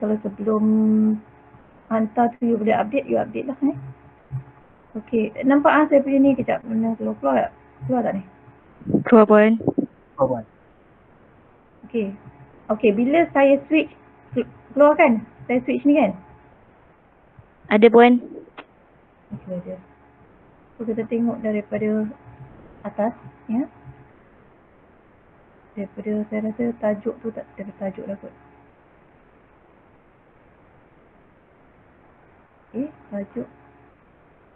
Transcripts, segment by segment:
Kalau sebelum hantar tu you boleh update, you update lah Okey, nampak saya punya ni kejap. Mana keluar tak? Keluar tak ni? Keluar Puan. Okey. Okey, bila saya switch, keluar kan? Saya switch ni kan? Ada Puan. Okey, ada. So, kita tengok daripada atas, ya. Daripada, saya rasa tajuk tu tak ada tajuk lah kot. Okey, tajuk.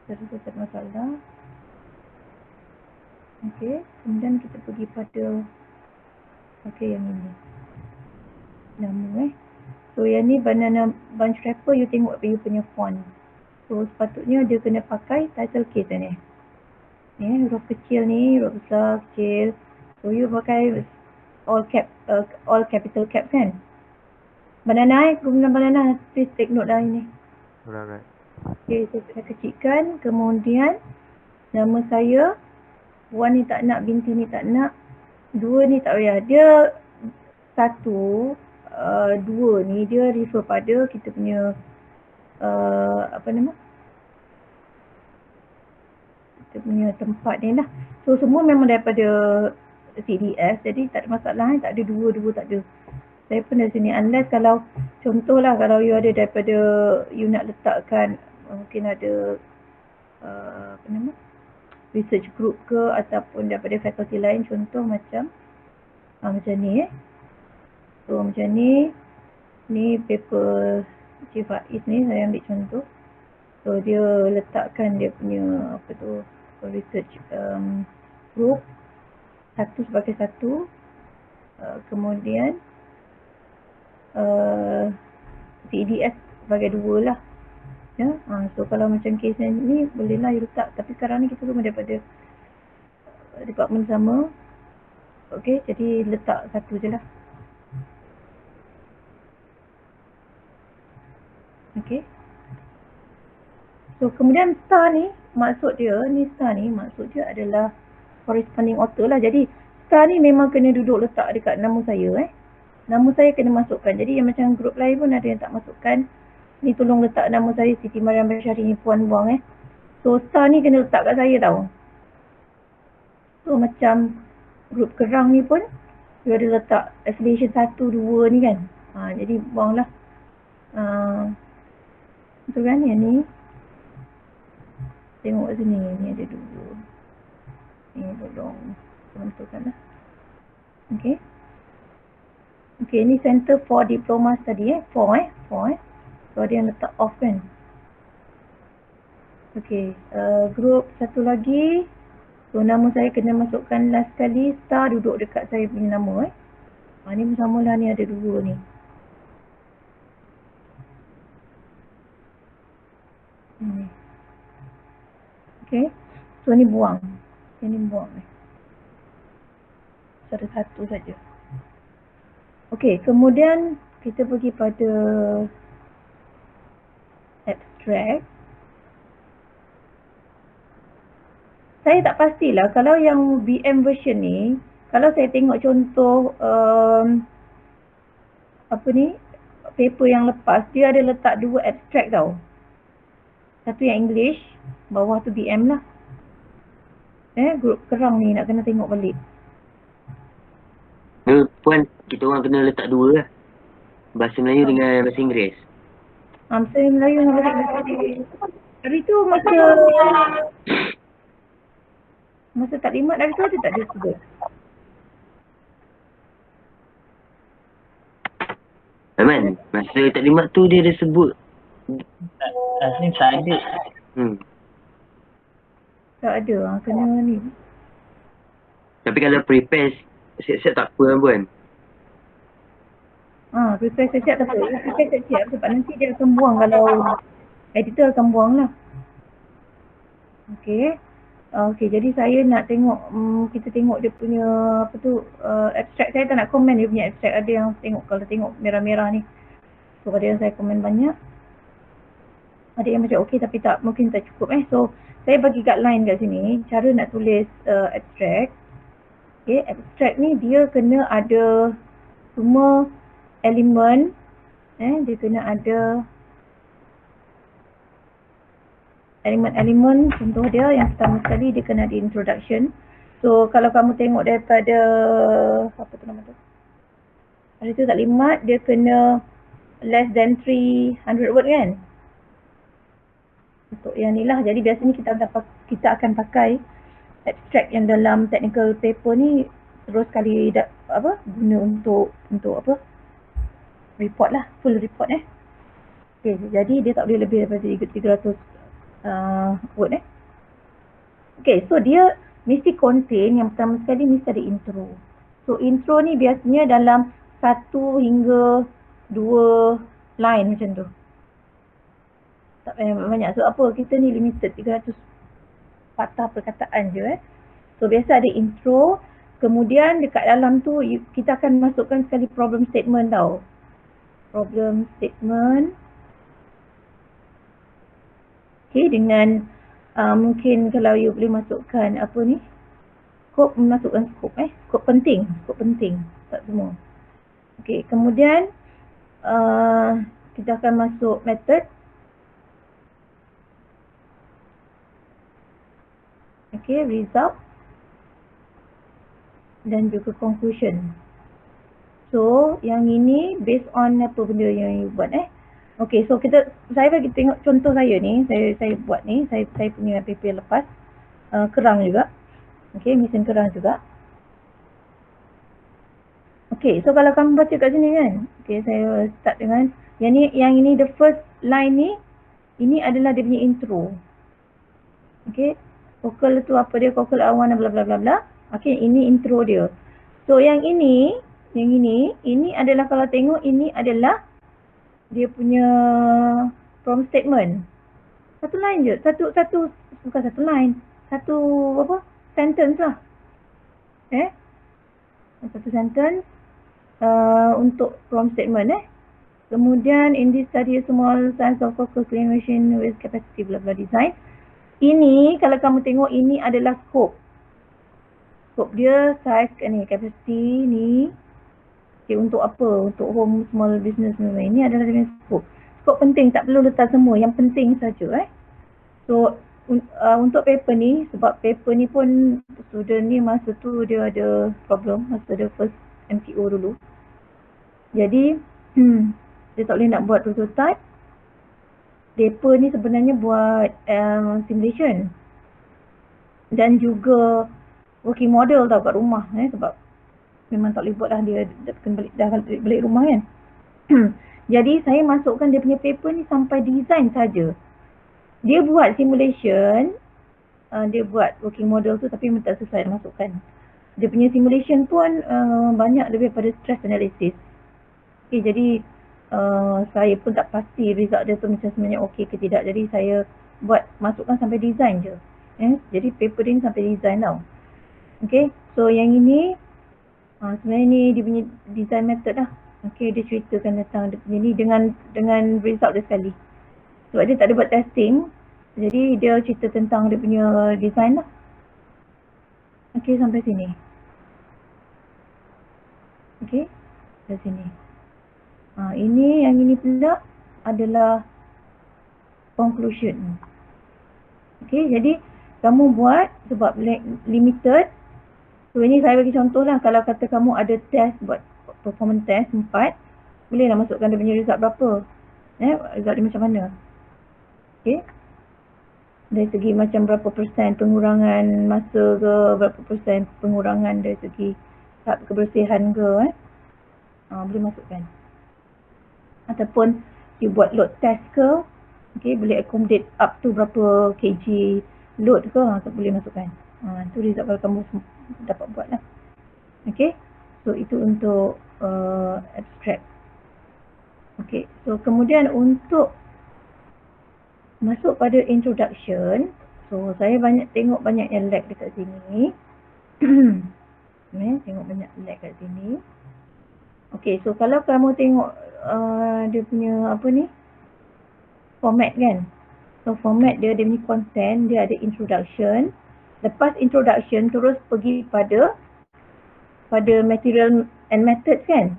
Saya rasa tak ada masalah. Okey, kemudian kita pergi pada, okey yang ini. Nama So yang ni banana bunch wrapper, you tengok you punya font. So sepatutnya dia kena pakai title case ni. Ni huruf kecil ni, huruf besar, kecil. So you pakai all capital cap kan. Banana guna banana, please take note dah ini. Alright. Okay, so saya kecilkan, kemudian nama saya, Wan ni tak nak, binti ni tak nak, dua ni tak payah. Dia satu, dua ni dia refer pada kita punya apa nama? Kita punya tempat ni lah. So semua memang daripada CDS, jadi tak ada masalah tak ada dua-dua tak ada. Saya pun dari sini, unless kalau contohlah kalau you ada daripada you nak letakkan mungkin ada apa nama? Research group ke ataupun daripada fakulti lain, contoh macam macam ni So macam ni paper Chief Faiz ni saya ambil contoh. So dia letakkan dia punya apa tu research group satu sebagai satu, kemudian CEDS sebagai dua lah. Ya, so kalau macam kes ni bolehlah you letak, tapi sekarang ni kita semua daripada department sama. Okey, jadi letak satu je lah. Okey. So kemudian star ni maksud dia adalah corresponding author lah. Jadi star ni memang kena duduk letak dekat nama saya Nama saya kena masukkan. Jadi yang macam grup lain pun ada yang tak masukkan. Ni tolong letak nama saya Siti Mariam Basyari ni Puan buang So star ni kena letak kat saya tau. So macam grup kerang ni pun dia ada letak affiliation 1, 2 ni kan. Jadi buanglah. Betul kan yang ni. Tengok sini, ni ada 2. Ni tolong tentukan lah. Okay. Okay, ni Center for Diplomas tadi 4 So ada yang letak off kan. Okay, group satu lagi. So nama saya kena masukkan last kali, star duduk dekat saya punya nama ni pun samalah, ni ada 2 ni. Okay, so ni buang. Ini buang So ada satu saja. Okay, kemudian kita pergi pada abstract. Saya tak pastilah kalau yang BM version ni, kalau saya tengok contoh apa ni, paper yang lepas, dia ada letak 2 abstract tau. Satu yang English, bawah tu BM lah. Grup kerang ni nak kena tengok balik. Puan, kita orang kena letak 2 lah. Bahasa Melayu dengan bahasa Inggeris. Bahasa Melayu dengan bahasa Inggeris. Hari tu masa taklimat hari tu ada tak dia sebut? Aman, masa taklimat tu dia ada sebut. Rasanya tak ada. Tak ada, kena ni. Tapi kalau prepare siap-siap tak apa kan Puan? Prepare siap-siap tak apa. Prepare siap-siap sebab nanti dia akan buang kalau editor akan buang lah. Okay. Okay, jadi saya nak tengok, kita tengok dia punya apa tu, abstract. Saya tak nak komen dia punya abstract. Ada yang tengok, kalau tengok merah-merah ni. So ada yang saya komen banyak. Ada yang macam okay tapi tak, mungkin tak cukup So saya bagi guideline kat sini, cara nak tulis abstract. Okay, abstract ni dia kena ada semua elemen Dia kena ada elemen-elemen. Contoh dia yang pertama sekali dia kena ada introduction. So kalau kamu tengok daripada apa tu nama tu, ada tu taklimat dia kena less than 300 word kan. Untuk yang ni lah, jadi biasanya kita akan pakai abstract yang dalam technical paper ni terus kali guna untuk apa, report lah, full report Okay, jadi dia tak boleh lebih daripada 300 word Okay, so dia mesti contain, yang pertama sekali mesti ada intro. So intro ni biasanya dalam 1 hingga 2 line macam tu. Tak payah banyak. So apa, kita ni limited 300 patah perkataan je So biasa ada intro, kemudian dekat dalam tu kita akan masukkan sekali problem statement tau. Problem statement. Okay, dengan mungkin kalau you boleh masukkan apa ni, scope, masukkan scope scope penting tak semua. Okay, kemudian kita akan masuk method. Okay, result dan juga conclusion. So yang ini based on apa benda yang you buat Okay, so saya bagi tengok contoh saya ni, saya buat ni, saya punya paper lepas kerang juga. Okay, mesin kerang juga. Okay, so kalau kamu baca kat sini kan, okay, saya start dengan yang ini the first line ni, ini adalah dia punya intro. Okay, vocal tu apa dia, vocal awan bla bla bla bla. Okay, ini intro dia. So yang ini adalah kalau tengok ini adalah dia punya problem statement. Satu line je, bukan satu line, satu apa, sentence lah. Satu sentence untuk problem statement Kemudian in this study a small size of focal cleaning machine with capacity bla bla design. Ini kalau kamu tengok ini adalah scope. Scope dia size ni, capacity ni. Okay, untuk apa? Untuk home small business ni. Ini adalah dia scope. Scope penting, tak perlu letak semua, yang penting saja So untuk paper ni, sebab paper ni pun student ni masa tu dia ada problem, masa dia first MTO dulu. Jadi dia tak boleh nak buat prototype. Paper ni sebenarnya buat simulation dan juga working model tau kat rumah sebab memang tak boleh buat lah, dia dah balik rumah kan. Jadi saya masukkan dia punya paper ni sampai design saja. Dia buat simulation, dia buat working model tu tapi tak selesai masukkan. Dia punya simulation pun banyak lebih pada stress analysis. Okay, jadi saya pun tak pasti result dia tu macam sebenarnya okey ke tidak. Jadi saya masukkan sampai design je. Jadi paper ni sampai design tau. Okay, so yang ini sebenarnya ni dia punya design method lah. Okay, dia ceritakan tentang dia punya ni dengan result dia sekali. Sebab dia tak ada buat testing, jadi dia cerita tentang dia punya design lah. Okay, sampai sini. Okay, sampai sini. Yang ini pula adalah conclusion. Okay, jadi kamu buat sebab limited. So ini saya bagi contoh lah, kalau kata kamu ada test, buat performance test 4, boleh lah masukkan dia punya result berapa. Result dia macam mana. Okay, dari segi macam berapa persen pengurangan masa ke, berapa persen pengurangan dari segi tahap kebersihan ke boleh masukkan. Ataupun you buat load test ke, okay, boleh accommodate up to berapa kg load ke, boleh masukkan. Itu result kalau kamu dapat buat lah. Okay, so itu untuk abstract. Okay, so kemudian untuk masuk pada introduction, so saya tengok banyak yang lag dekat sini. Tengok banyak lag kat sini. Okay, so kalau kamu tengok dia punya apa ni, format kan. So format dia punya content, dia ada introduction. Lepas introduction terus pergi pada material and methods kan.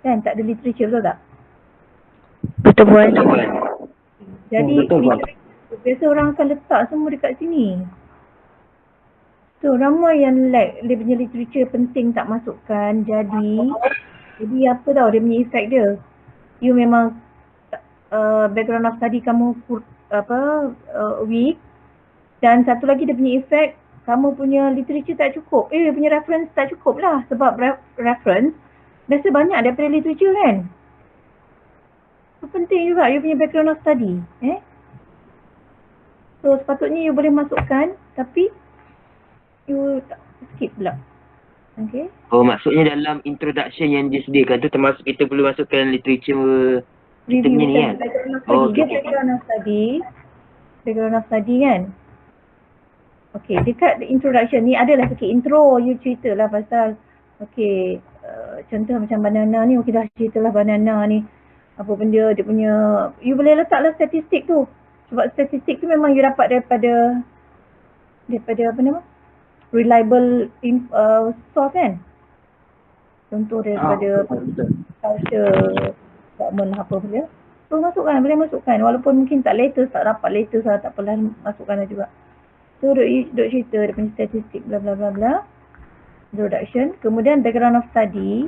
Tak ada literature, betul tak? Betul Puan. Betul Puan. Jadi betul, Puan. biasa orang akan letak semua dekat sini. So ramai yang lag, dia punya literature penting tak masukkan. Jadi apa tau dia punya effect dia. You memang background of study kamu weak, dan satu lagi dia punya effect, kamu punya literature tak cukup. Punya reference tak cukup lah, sebab reference biasa banyak daripada literature kan. So penting juga you punya background of study. So sepatutnya you boleh masukkan, tapi you tak skip pula. Okay. Oh, maksudnya dalam introduction yang disediakan tu termasuk kita perlu masukkan literature kita Review punya ni kan? background of study. Oh, Dia okay. background of study kan. Okay, dekat introduction ni adalah sikit intro, you ceritalah pasal contoh macam banana ni, dah ceritalah banana ni apa benda dia punya, you boleh letaklah statistik tu. Sebab statistik tu memang you dapat daripada apa nama? Reliable source kan. Contoh daripada culture department apa benda. So boleh masukkan walaupun mungkin tak latest, tak dapat latest lah, tak apalah, masukkan lah juga. So duk cerita dia punya statistik bla bla bla bla. Introduction, kemudian background of study.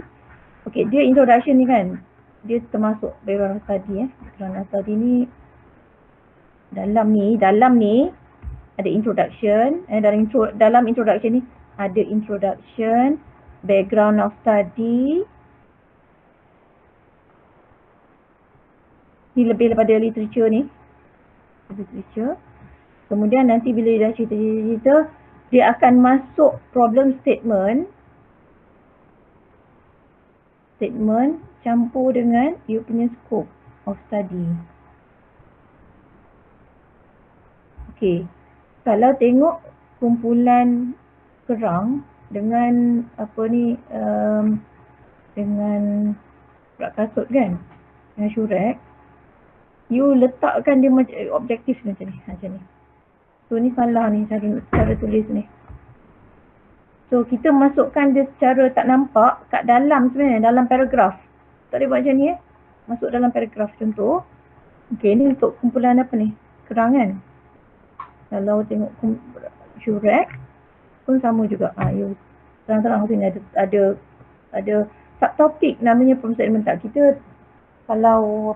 Okay, dia introduction ni kan, dia termasuk background of study. Background of study ni dalam ni ada introduction. Dalam introduction ni ada introduction, background of study. Ni lebih daripada literature ni. Literature. Kemudian nanti bila dia dah cerita, dia akan masuk problem statement campur dengan you punya scope of study. Okay. Kalau tengok kumpulan kerang dengan dengan rak kasut kan, dengan syurek, you letakkan dia macam objektif macam ni. So ni salah ni cara tulis ni. So kita masukkan dia secara tak nampak kat dalam sebenarnya, dalam paragraf. Tak boleh buat macam ni masuk dalam paragraf contoh. Okay, ni untuk kumpulan apa ni? Kerang kan. Kalau tengok syurek pun sama juga. You terang-terang sini ada subtopik namanya problem statement. Tak, kita kalau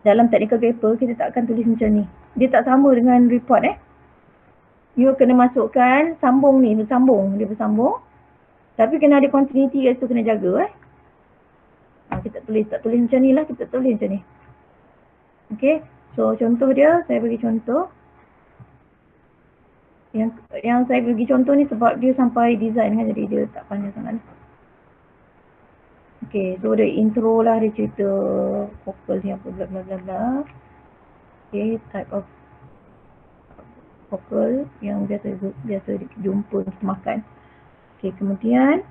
dalam technical paper kita tak akan tulis macam ni. Dia tak sama dengan report You kena masukkan sambung ni, dia bersambung. Tapi kena ada continuity kat situ, kena jaga kita tak tulis macam ni lah, kita tulis macam ni. Okay, so contoh dia, saya bagi contoh. Yang saya bagi contoh ni sebab dia sampai design kan, jadi dia tak panjang sangat. Okay, so dia intro lah, dia cerita vocal ni apa bla bla bla bla. Okay, type of vocal yang biasa jumpa kita makan. Okay, kemudian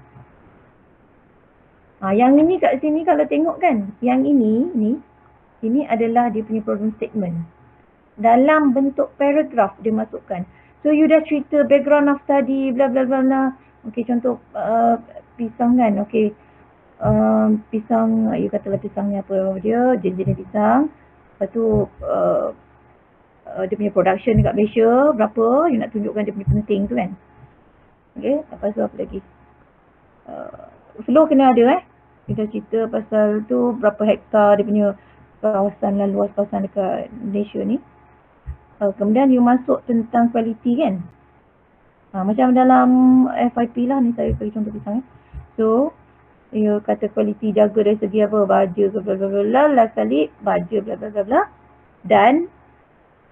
yang ini kat sini kalau tengok kan, yang ini adalah dia punya problem statement. Dalam bentuk paragraf dia masukkan. So you dah cerita background of study bla bla bla bla. Okay, contoh pisang kan. Okay, pisang, you katalah pisangnya apa dia, jenis pisang. Lepas tu dia punya production dekat Malaysia berapa, you nak tunjukkan dia punya penting tu kan. Okay, lepas tu apa lagi, flow kena ada kita cerita pasal tu berapa hektar dia punya kawasan dan luas kawasan dekat Malaysia ni. Kemudian you masuk tentang kualiti kan. Macam dalam FIP lah ni, saya bagi contoh pisang So you kata kualiti jaga dari segi apa, baja bla bla bla bla, last kali baja bla bla bla bla, dan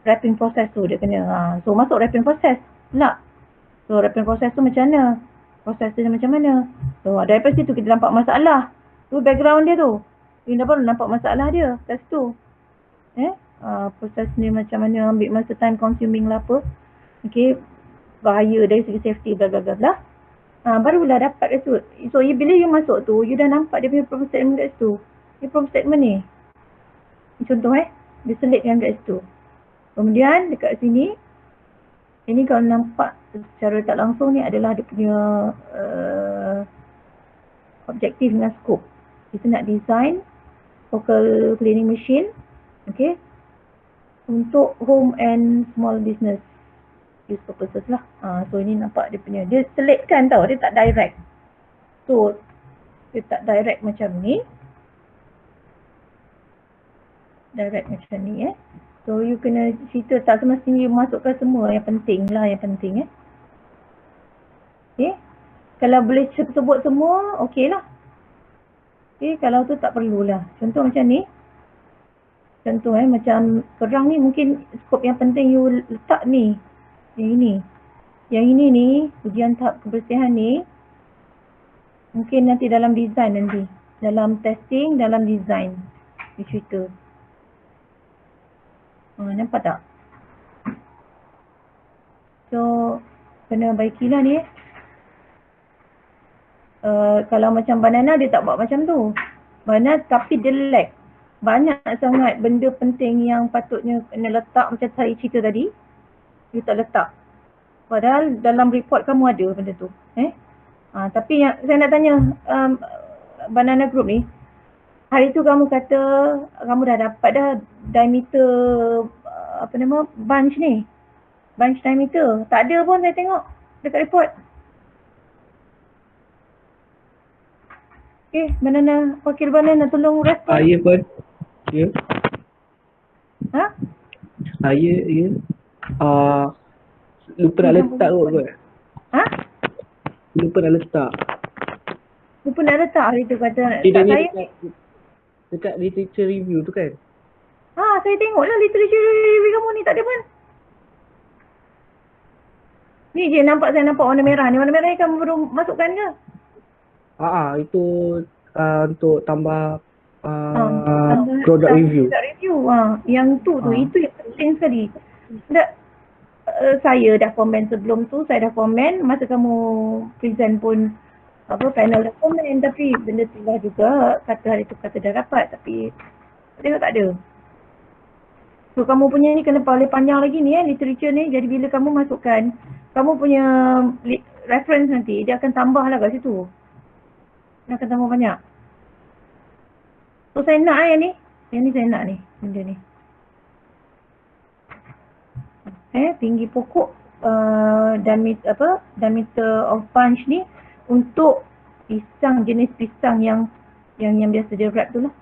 wrapping process tu dia kena. So masuk wrapping process pula. So wrapping process tu macam mana, proses dia macam mana. So daripada situ kita nampak masalah tu, background dia tu, kita baru nampak masalah dia kat situ. Proses ni macam mana, ambil masa, time consuming lah apa. Okay, bahaya dari segi safety bla bla bla bla. Barulah dapat kat situ. So bila you masuk tu, you dah nampak dia punya problem statement kat situ. Ni problem statement ni. Contoh dia selitkan kat situ. Kemudian dekat sini, ini kalau nampak secara tak langsung ni adalah dia punya objektif dengan scope. Kita nak design local cleaning machine. Okay. Untuk home and small business use purposes lah. So ini nampak dia punya, dia selitkan tau, dia tak direct. So dia tak direct macam ni. Direct macam ni So you kena cerita, tak semestinya you masukkan semua, yang penting lah, yang penting Okay. Kalau boleh sebut semua, okey lah. Okay, kalau tu tak perlulah. Contoh macam ni. Contoh macam kerang ni mungkin skop yang penting you letak ni. Yang ini. Yang ini ni, ujian tahap kebersihan ni, mungkin nanti dalam design nanti. Dalam testing, dalam design. Dia cerita. Nampak tak? So, kena baikilah ni kalau macam banana dia tak buat macam tu. Banana tapi dia lag. Banyak sangat benda penting yang patutnya kena letak macam saya cerita tadi. You tak letak. Padahal dalam report kamu ada benda tu. Tapi yang saya nak tanya Banana Group ni, hari tu kamu kata kamu dah dapat dah diameter bunch ni. Bunch diameter. Tak ada pun saya tengok dekat report. Okay, Banana, wakil Banana tolong respon. Ya pun. Ya. Ya. Lupa nak letak kot. Lupa nak letak. Lupa nak letak hari tu kata. Dia Tak saya. Dekat literature review tu kan. Saya tengok lah literature review kamu ni tak ada pun. Ni je saya nampak warna merah ni. Warna merah ni kamu baru masukkan ke? Itu untuk tambah product review. Product review. Yang tu itu yang penting sekali. Saya dah komen sebelum tu, saya dah komen masa kamu present pun panel dah komen, tapi benda tu lah juga kata hari tu kata dah dapat tapi tengok tak ada. So kamu punya ni kena boleh panjang lagi ni literature ni, jadi bila kamu masukkan kamu punya reference nanti dia akan tambah lah kat situ. Dia akan tambah banyak. So saya nak yang ni saya nak ni benda ni. Tinggi pokok diameter of bunch ni untuk pisang, jenis pisang yang biasa dia wrap tu lah.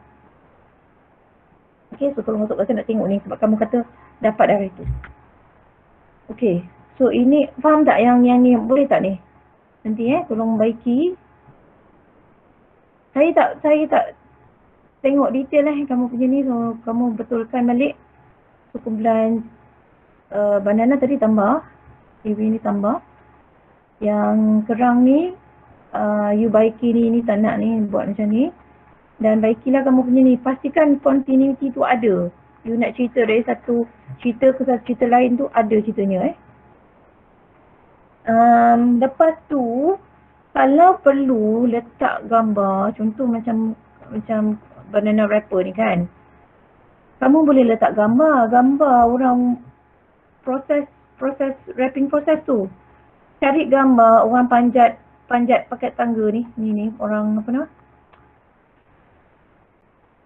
Okay, so tolong masuk, saya nak tengok ni sebab kamu kata dapat dari tu. Okay, so ini faham tak yang ni boleh tak ni? Nanti tolong baiki. Saya tak tengok detail kamu punya ni, so kamu betulkan balik. So kumpulan banana tadi tambah, kiwi ni tambah. Yang kerang ni you baiki ni tak nak ni, buat macam ni. Dan baikilah kamu punya ni, pastikan continuity tu ada. You nak cerita dari satu cerita ke satu cerita lain tu ada ceritanya lepas tu kalau perlu letak gambar, contoh macam banana wrapper ni kan. Kamu boleh letak gambar orang proses wrapping proses tu. Cari gambar orang panjat pakai tangga ni orang apa nama?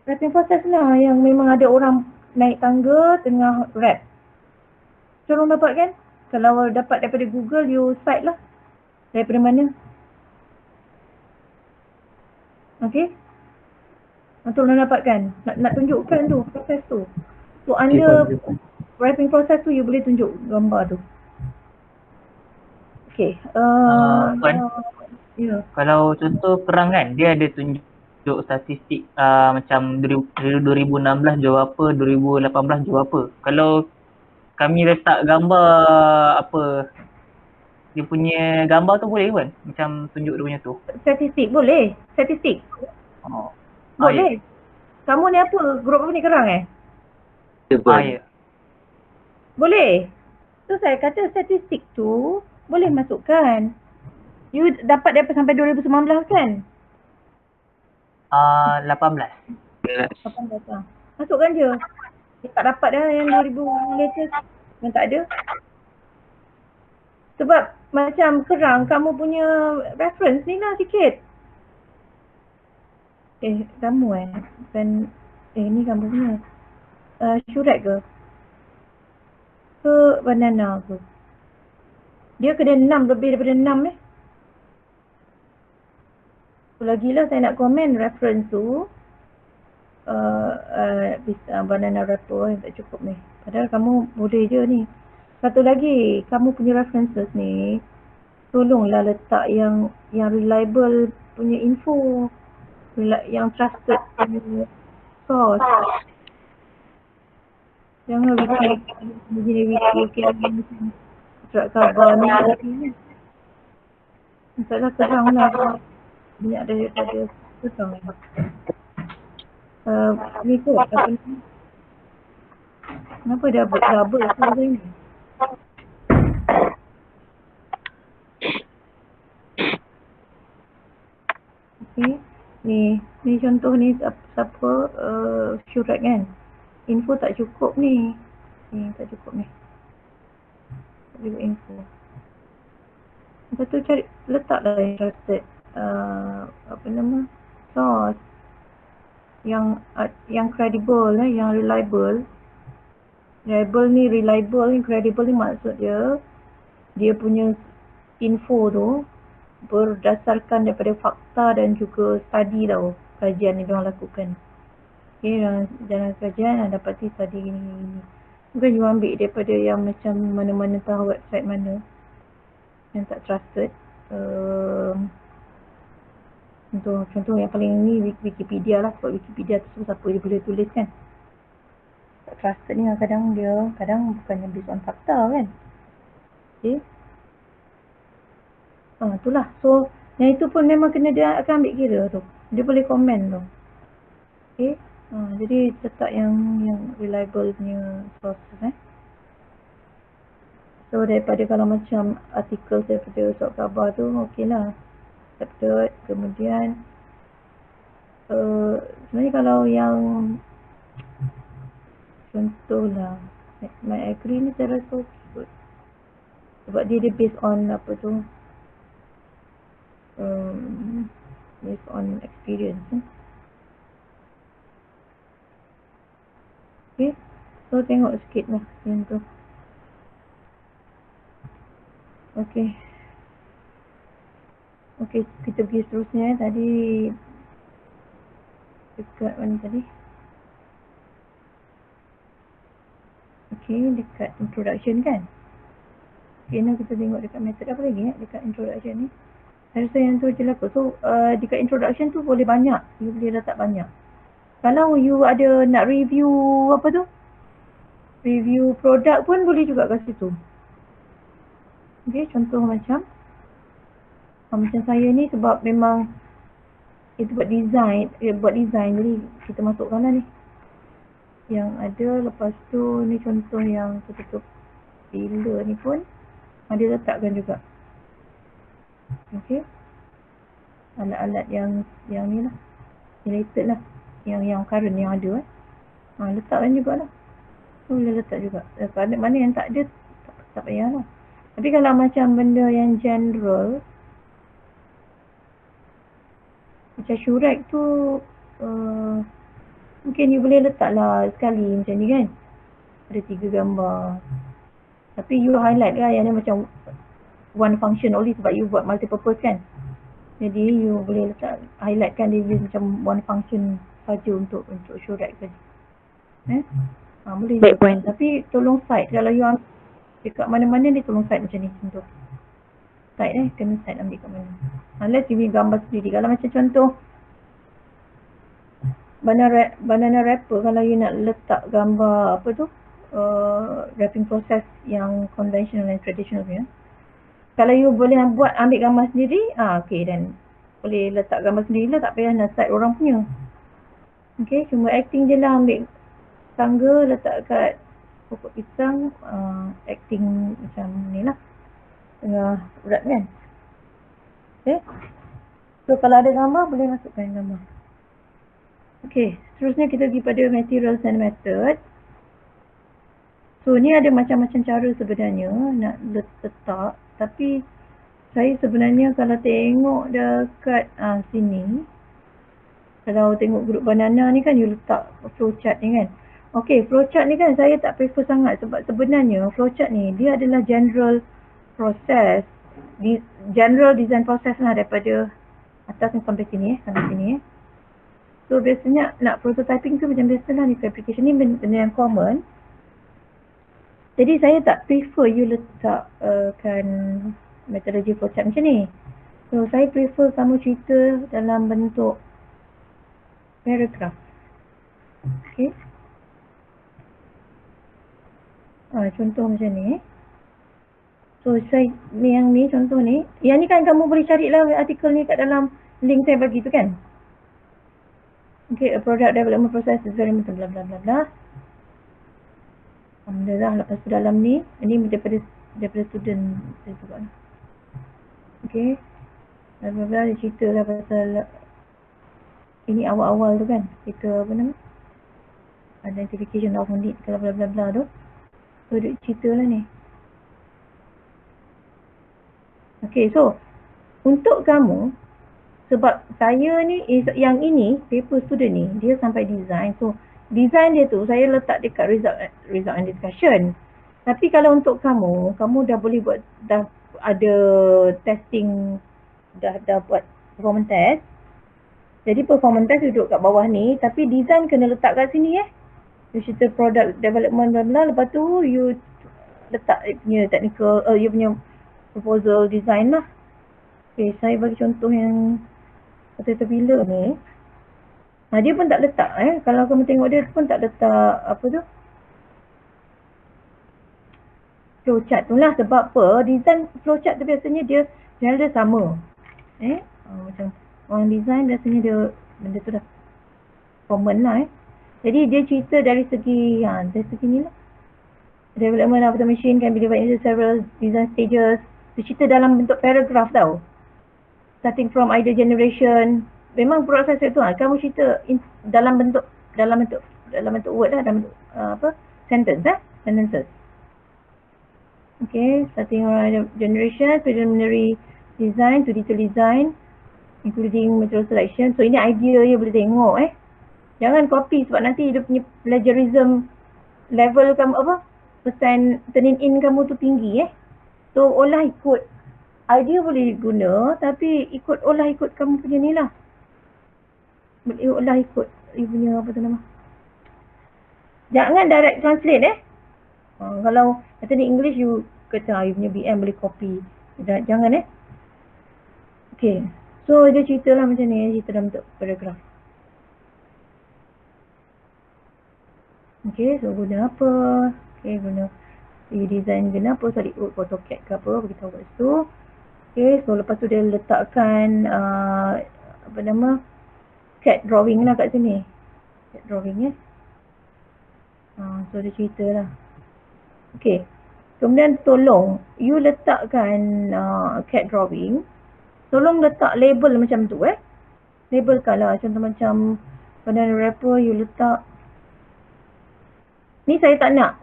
Wrapping proses lah yang memang ada orang naik tangga tengah wrap. Tolong dapat kan? Kalau dapat daripada Google, you cite lah. Daripada mana? Okay? Tolong dapatkan. Nak tunjukkan tu, proses tu. So under wrapping proses tu, you boleh tunjuk gambar tu. Okay. Kalau contoh perang kan, dia ada tunjuk statistik macam 2016 jual apa, 2018 jual apa. Kalau kami letak gambar apa, dia punya gambar tu boleh kan? Macam tunjuk dia punya tu. Statistik boleh. Statistik. Boleh. Kamu ni apa? Grup apa ni, kerang Ya. Boleh. So saya kata statistik tu boleh masukkan. You dapat daripada sampai 2019 kan? 18. 18 lah. Masukkan je. Tak dapat dah yang 2000 latest. Yang tak ada. Sebab macam kerang, kamu punya reference ni lah sikit. Kamu bukan Ni gambarnya. Syurek ke? Ke banana ke? Dia kena 6, lebih daripada 6 Lagilah saya nak komen reference tu. Banana wrapper yang tak cukup ni. Padahal kamu boleh je ni. Satu lagi, kamu punya references ni, tolonglah letak yang reliable punya info. Yang trusted punya source. Jangan wiki surat khabar ni. Masalah kerang lah. Banyak daripada kerang ni. Ni kot, apa ni? Kenapa double suara ni? Okay. Ni contoh ni siapa syurat kan. Info tak cukup ni. Tak cukup ni. Tak cukup info. Lepas tu cari, letaklah yang trusted. Source. Yang credible, yang reliable. Reliable ni, credible ni maksud dia punya info tu berdasarkan daripada fakta dan juga study tau, kajian yang diorang lakukan. Okay, dalam kajian dapati study gini. Bukan you ambil daripada yang macam mana-mana tahu website mana yang tak trusted. Contoh yang paling ni Wikipedia lah. Sebab Wikipedia tu siapa dia boleh tulis kan. Tak trusted ni kadang bukannya based on fakta kan. Okay. Itulah. So, yang itu pun memang dia akan ambil kira tu. Dia boleh komen tu. Okay. Jadi letak yang reliable punya source So daripada kalau macam artikel daripada surat khabar tu okey lah. Accepted. Kemudian sebenarnya kalau yang contohlah my agree ni saya rasa okey. Sebab dia based on apa tu, based on experience Okay. So tengok sikit lah yang tu. Okay, kita pergi seterusnya tadi dekat mana tadi? Okay, dekat introduction kan? Okay, now kita tengok dekat method apa lagi dekat introduction ni. Saya rasa yang tu je lah kot. So, dekat introduction tu boleh banyak. You boleh letak banyak. Kalau you ada nak review apa tu? Review produk pun boleh juga kat situ. Okay, contoh macam saya ni sebab memang itu buat design jadi kita masukkan lah ni yang ada. Lepas tu ni contoh yang tutup bila ni pun dia letakkan juga. Okay, alat-alat yang ni lah, related lah, yang current yang ada letakkan juga lah. Boleh letak juga. Mana yang tak ada tak payah lah. Tapi kalau macam benda yang general macam syurek tu mungkin you boleh letaklah sekali macam ni kan. Ada 3 gambar. Tapi you highlight lah yang ni macam one function only sebab you buat multi-purpose kan. Jadi you boleh letak highlight kan dia macam one function saja untuk syurek saja. Boleh. Baik point. Tapi tolong cite. Kalau you ambil dekat mana-mana dia tolong cite macam ni contoh. Cite kena cite ambil kat mana. Unless you gambar sendiri. Kalau macam contoh banana wrapper, kalau you nak letak gambar apa tu wrapping process yang conventional dan traditional punya. Kalau you boleh ambil gambar sendiri, okay, dan boleh letak gambar sendiri lah, tak payah nak cite orang punya. Okay, cuma acting je lah, ambil tangga letak kat pokok pisang, acting macam ni lah, tengah urat kan. Okay, so kalau ada gambar boleh masukkan gambar. Okay, seterusnya kita pergi pada materials and method. So ni ada macam-macam cara sebenarnya nak letak, tapi saya sebenarnya kalau tengok dekat sini Kalau tengok grup banana ni kan you letak flowchart ni kan. Okay, flowchart ni kan saya tak prefer sangat sebab sebenarnya flowchart ni dia adalah general process, general design process lah daripada atas ni sampai sini sampai sini. So biasanya nak prototyping tu macam biasalah ni, fabrication ni benda yang common. Jadi saya tak prefer you letakkan metodologi flowchart macam ni. So saya prefer kamu cerita dalam bentuk paragraph. Okay. Contoh macam ni. So saya yang ni contoh ni. Yang ni kan kamu boleh carilah artikel ni kat dalam link saya bagi tu kan. Okay, a product development process is very important, bla bla bla bla. Alhamdulillah, lepas tu dalam ni, ini daripada student saya buat. Okay. Bla bla bla, dia cerita lah pasal ini awal-awal tu kan. Kita apa nama? Identification of need, kalau bla bla bla tu. So dia cerita lah ni. Okay, so untuk kamu, sebab saya ni, yang ini, paper student ni, dia sampai design. So, design dia tu, saya letak dekat result and discussion. Tapi kalau untuk kamu dah boleh buat, dah ada testing, dah buat performance test. Jadi performance test duduk kat bawah ni, tapi design kena letak kat sini You cerita product development bla bla, lepas tu you letak punya technical, you punya proposal design lah. Okay, saya bagi contoh yang Caterpillar ni. Dia pun tak letak kalau kamu tengok dia pun tak letak apa tu, flowchart tu lah. Sebab apa? Design flowchart tu biasanya dia sama. Macam orang design biasanya dia benda tu dah common lah Jadi dia cerita dari segi ni lah. Development of the machine can be divided into several design stages. Dia cerita dalam bentuk paragraph tau. Starting from idea generation. Memang proses itu kamu cerita dalam bentuk word lah, dalam bentuk sentences. Okay, starting from idea generation, preliminary design to detail design, including material selection. So ini idea you boleh tengok Jangan copy sebab nanti dia punya plagiarism level kamu percent turn in kamu tu tinggi So olah ikut. Idea boleh guna tapi olah ikut kamu punya ni lah. Olah ikut you punya apa tu nama. Jangan direct translate kalau kata ni English you kata you punya BM boleh copy. Jangan Okay. So dia cerita lah macam ni, cerita dalam bentuk paragraph. Okay, so guna apa? Okay, guna design guna apa? SolidWorks, AutoCAD ke apa, beritahu kat situ. Okay, so lepas tu dia letakkan CAD drawing lah kat sini. CAD drawing so dia cerita lah. Okay, kemudian tolong you letakkan CAD drawing. Tolong letak label macam tu labelkan lah. Contoh macam banana wrapper you letak. Ni saya tak nak.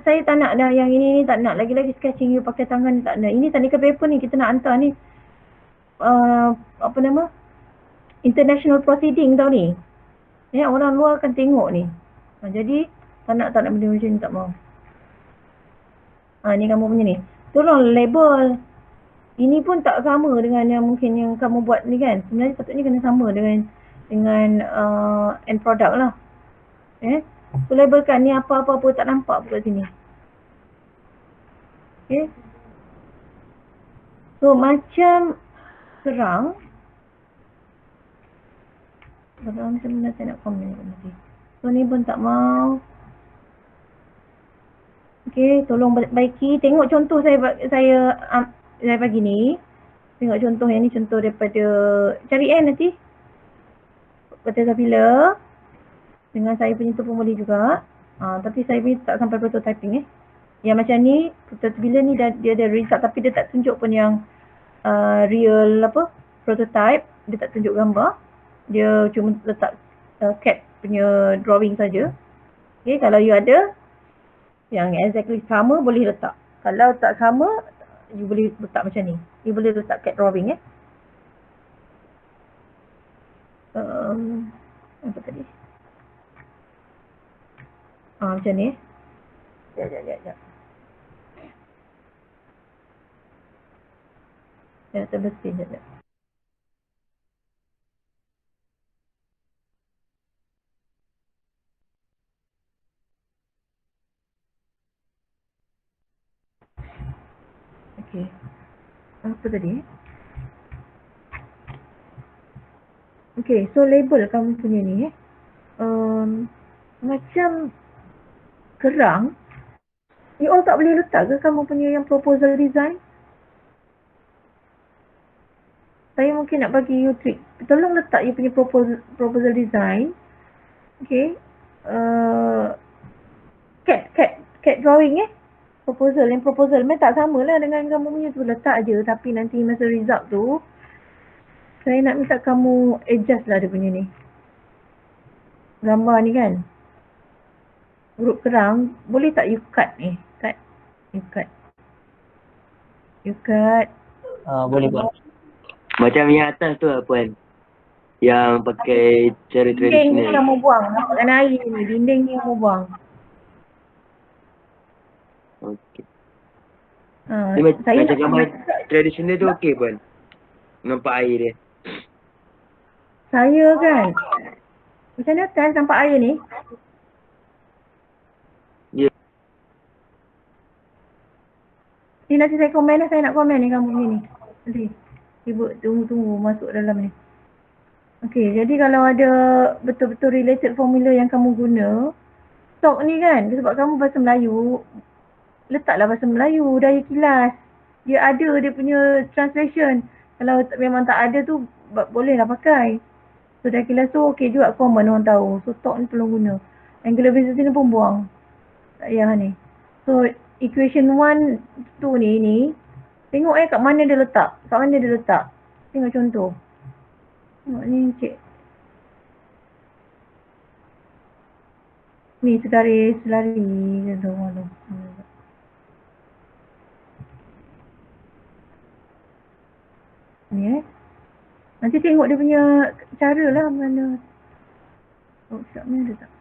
Saya tak nak dah yang ini tak nak. Lagi-lagi sketching you pakai tangan tak nak. Ini technical paper ni kita nak hantar ni international proceeding tau ni. Orang luar akan tengok ni. Jadi tak nak benda macam ni, tak mau. Ni kamu punya ni. Tolong label. Ini pun tak sama dengan yang mungkin yang kamu buat ni kan. Sebenarnya patutnya kena sama dengan end product lah. So labelkan ni apa-apa tak nampak pun kat sini. Okay. So macam serang. Macam mana saya nak komen nanti. So ni pun tak mau. Okay, tolong baiki. Tengok contoh saya bagi ni. Tengok contoh yang ni, contoh daripada cari nanti. Caterpillar. Dengan saya punya tu pun boleh juga. Tapi saya punya tak sampai prototyping Yang macam ni, Caterpillar ni dia ada result tapi dia tak tunjuk pun yang real prototype. Dia tak tunjuk gambar. Dia cuma letak CAD punya drawing saja. Okay, kalau you ada yang exactly sama boleh letak. Kalau tak sama, you boleh letak macam ni. You boleh letak CAD drawing Apa tadi? Macam ni. Sekejap. Saya terbersih sekejap. Okey. Apa tadi? Okey, so label kamu punya ni macam kerang. You all tak boleh letak ke kamu punya yang proposal design? Saya mungkin nak bagi you trick. Tolong letak you punya proposal design. Okay. Cat drawing Proposal. Yang proposal memang tak sama lah dengan kamu punya tu. Letak je. Tapi nanti masa result tu, saya nak minta kamu adjust lah dia punya ni. Gambar ni kan. Grup kerang. Boleh tak you cut ni? You cut. Boleh buat. Macam yang atas tu lah Puan. Yang pakai cara Dinding ni tradisional. yang mau buang. Nampakkan air ni. Dinding ni yang mau buang. Okey. Dia macam gambar tradisional tu okey Puan. Nampak air dia. Saya kan. Macam mana kan nampak air ni? Ya. Ni nanti saya komen lah. Saya nak komen ni kamu ni. Nanti. Ibu tunggu masuk dalam ni. Okey, jadi kalau ada betul-betul related formula yang kamu guna, stok ni kan, sebab kamu bahasa Melayu, letaklah bahasa Melayu, daya kilas. Dia ada dia punya translation. Kalau memang tak ada tu, bolehlah pakai. So daya kilas tu okey juga, common orang tahu. So stok ni tolong guna. Angular velocity ni pun buang. Tak payah ni. So equation 1, 2 ni, tengok kat mana dia letak. Tengok contoh. Tengok ni cik. Ni segaris lari gitu. Ni nanti tengok dia punya cara lah mana. Workshop ni ada tak?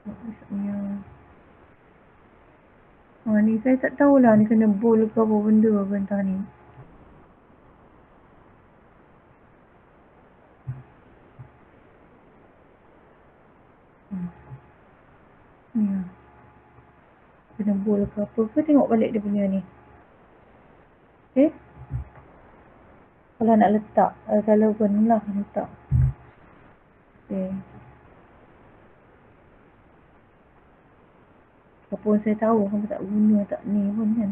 Workshop punya. Ni saya tak tahulah ni kena bowl ke apa benda apa entah ni. Ni lah. Kena bowl ke apa ke, tengok balik dia punya ni. Okay. Kalau nak letak, kalau pun lah letak. Okay. Apa saya tahu kamu tak guna tak ni pun kan.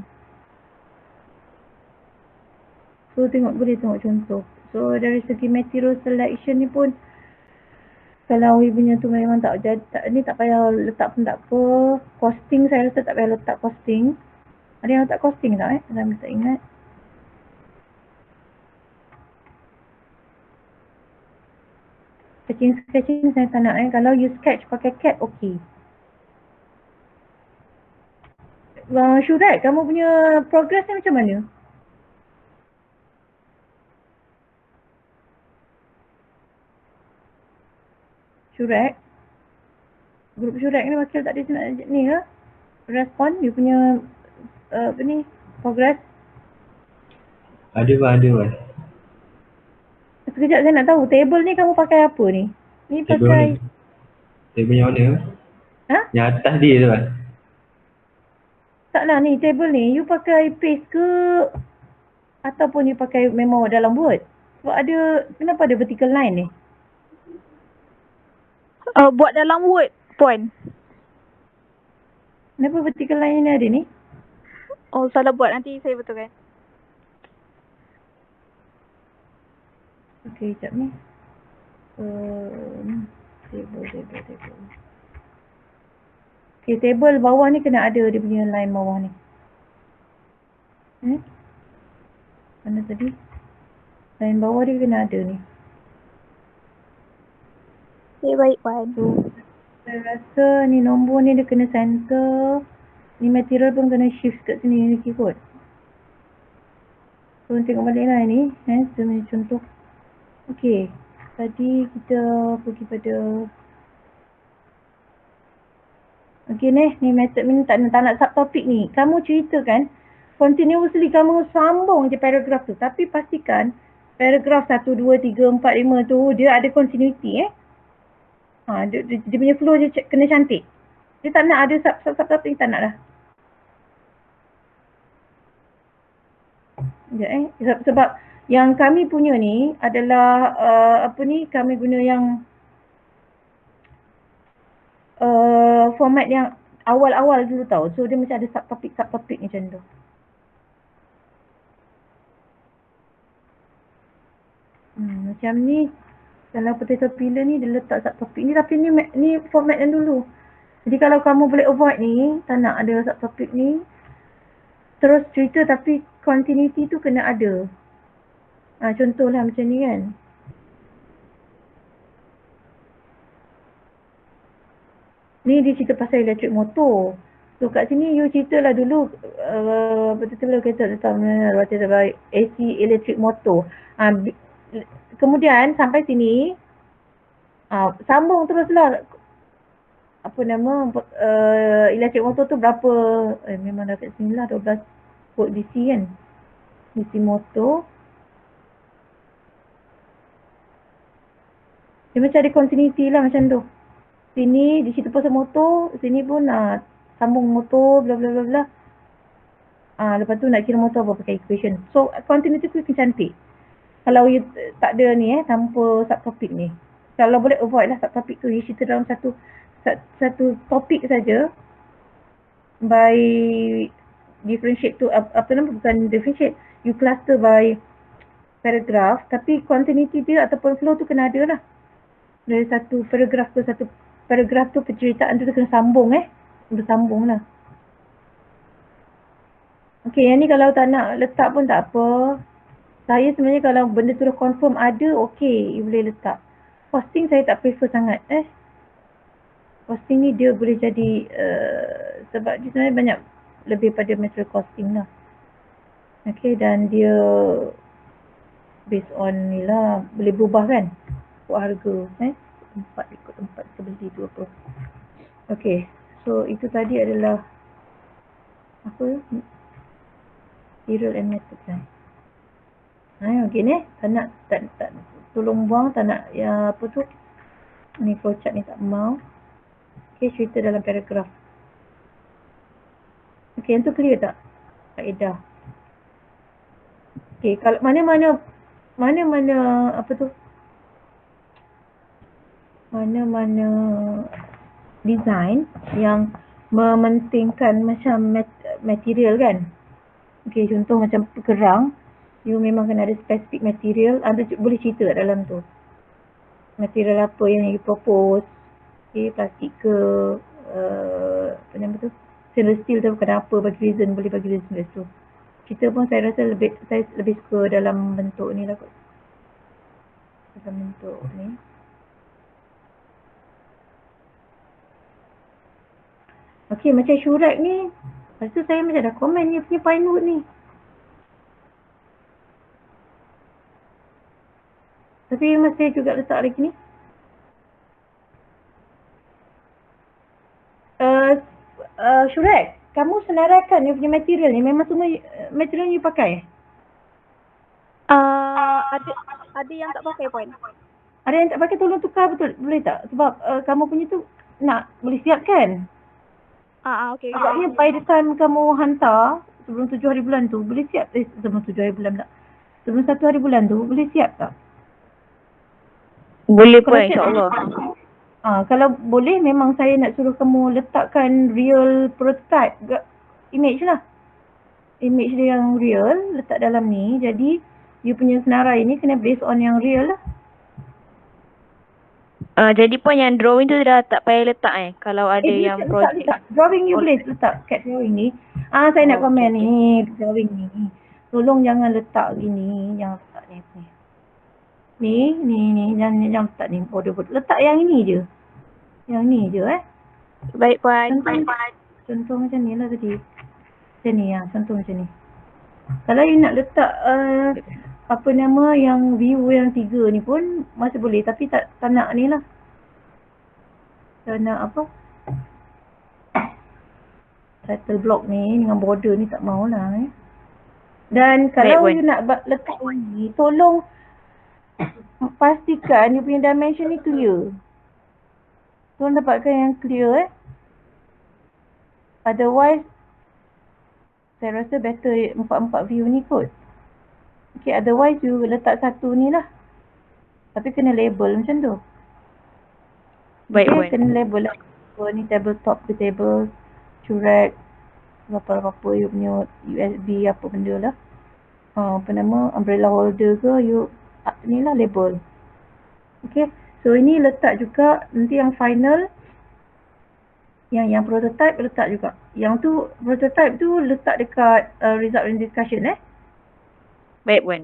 So boleh tengok contoh. So dari segi material selection ni pun, kalau you punya tu memang tak payah letak pun tak apa. Costing saya rasa tak payah letak costing. Ada yang letak costing tak Saya tak ingat. Sketching saya tak nak Kalau you sketch pakai cat, okey. Syurek, kamu punya progress ni macam mana? Syurek? Grup Syurek ni wakil tak ada ni ke? Respon, you punya progress? Ada Wan. Sekejap saya nak tahu, table ni kamu pakai apa ni? Ni pakai... Table yang mana? Ha? Yang atas dia tu Wan. Taklah ni, table ni, you pakai paste ke? Ataupun you pakai memang dalam Word? Sebab kenapa ada vertical line ni? Buat dalam Word, Puan. Kenapa vertical line ni ada ni? Oh, salah buat. Nanti saya betulkan. Okey, sekejap ni. Table. Okey, table bawah ni kena ada dia punya line bawah ni. Mana tadi? Line bawah dia kena ada ni. Okay, baik, Puan. So, saya rasa ni nombor ni dia kena center. Ni material pun kena shift kat sini lagi kot. So, tengok balik lah ni. Contoh. Okey. Tadi kita pergi pada okey ni method ni tak nak subtopik ni. Kamu ceritakan continuously kamu sambung je paragraf tu, tapi pastikan paragraf 1 2 3 4 5 tu dia ada continuity dia punya flow je kena cantik. Dia tak nak ada subtopik, tak nak dah. Sekejap sebab yang kami punya ni adalah kami guna yang format yang awal-awal dulu tau. So dia macam ada subtopik macam tu. Macam ni kalau potato peeler ni dia letak subtopik ni, tapi ni format yang dulu. Jadi kalau kamu boleh avoid ni, tak nak ada subtopik ni, terus cerita tapi continuity tu kena ada. Contohlah macam ni kan. Ni dia cerita pasal electric motor. So kat sini you ceritalah dulu betul-betul kereta letak AC electric motor. Kemudian sampai sini sambung teruslah electric motor tu berapa, memang dah kat sini lah 12 volt DC kan. DC motor. Dia macam ada continuity lah macam tu. Sini di situ pasal motor, sini pun sambung motor bla bla bla bla. Lepas tu nak kira motor apa pakai equation. So continuity tu cantik. Kalau you tak ada ni tanpa subtopik ni. Kalau boleh avoid lah subtopik tu, you cerita dalam satu topik saja by differentiate tu bukan differentiate, you cluster by paragraph, tapi continuity dia ataupun flow tu kena ada lah. Dari satu paragraf ke satu paragraf tu penceritaan tu kena sambung bersambung lah. Okey, yang ni kalau tak nak letak pun tak apa. Saya sebenarnya kalau benda tu dah confirm ada, okey, you boleh letak. Posting saya tak prefer sangat Posting ni dia boleh jadi sebab dia sebenarnya banyak lebih pada material costing lah. Okey, dan dia based on ni lah, boleh berubah kan ikut harga tempat, ikut tempat kita beli tu apa. Okey, so itu tadi adalah serial and method kan. Okey ni tak tolong buang, tak nak ni flowchart ni tak mau. Okey, cerita dalam paragraf. Okey, yang tu clear tak kaedah? Okey, kalau mana-mana design yang mementingkan macam material kan. Okey, contoh macam kerang, you memang kena ada specific material, anda boleh cerita kat dalam tu. Material apa yang you propose, plastik ke, stainless steel tu kenapa, bagi reason, boleh bagi reason kat situ. Cerita pun saya rasa saya lebih suka dalam bentuk ni lah kot. Dalam bentuk ni. Okey, macam syurat ni, lepas tu saya macam dah komen ni punya Pinewood ni. Tapi masih juga letak lagi ni. Syurat, kamu senaraikan you punya material ni, memang semua material you pakai? Ada yang tak pakai point. Ada yang tak pakai, tolong tukar betul, boleh tak? Sebab kamu punya tu nak boleh siap kan? Okay. Agaknya by the time kamu hantar sebelum 7 hari bulan tu, boleh siap? Sebelum 7 hari bulan pula. Sebelum 1 hari bulan tu, boleh siap tak? Boleh pun insyaAllah. Kalau boleh, memang saya nak suruh kamu letakkan real prototype image lah. Image dia yang real, letak dalam ni. Jadi, you punya senarai ni kena based on yang real lah. Jadi pun yang drawing tu dah tak payah letak kalau ada yang project. Drawing you boleh letak cat drawing ni. Saya nak komen ni, drawing ni. Tolong jangan letak gini, jangan letak ni. Ni, jangan letak ni, bodoh-bodoh. Letak yang ini je. Yang ni je Baik puan. Contoh macam ni lah tadi. Macam ni contoh macam ni. Kalau you nak letak apa nama yang view yang 3 ni pun masih boleh, tapi tak nak ni lah. Tak nak apa? Title block ni dengan border ni tak maulah Dan kalau Baik, you nak letak ni, tolong pastikan you punya dimension ni clear. Tolong dapatkan yang clear Otherwise saya rasa better 4 view ni kot. Okay, otherwise you letak satu ni lah. Tapi kena label macam tu. Baik, Okay, Puan. kena label lah. So, ni tabletop ke table, curek, apa-apa you punya USB apa benda lah. Apa nama, umbrella holder ke, you ni lah label. Okay, so ini letak juga nanti yang final. Yang prototype letak juga. Yang tu prototype tu letak dekat result and discussion Baik, Puan.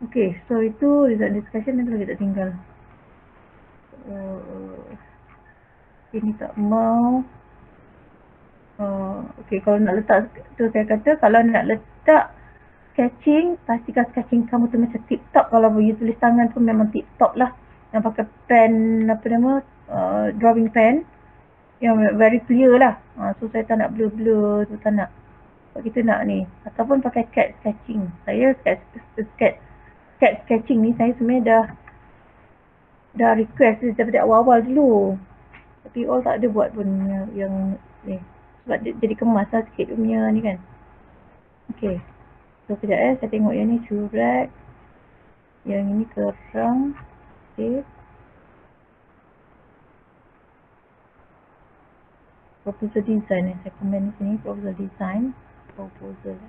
Okay, so itu result and discussion nanti lagi tak tinggal. Ini tak mau. Okay, kalau nak letak tu saya kata kalau nak letak sketching, pastikan sketching kamu tu macam tip top. Kalau you tulis tangan pun memang tip top lah. Yang pakai pen apa nama drawing pen yang very clear lah. So saya tak nak blur-blur tu, tak nak. Sebab kita nak ni. Ataupun pakai CAD sketching. Saya CAD sketching ni saya sebenarnya dah request daripada awal-awal dulu. Tapi all tak ada buat pun yang ni. Sebab dia jadi kemas lah sikit dia punya ni kan. Okay. So kejap saya tengok yang ni curek. Yang ini kerang. Okay. Proposal design saya komen di sini. Proposal design. Proposal.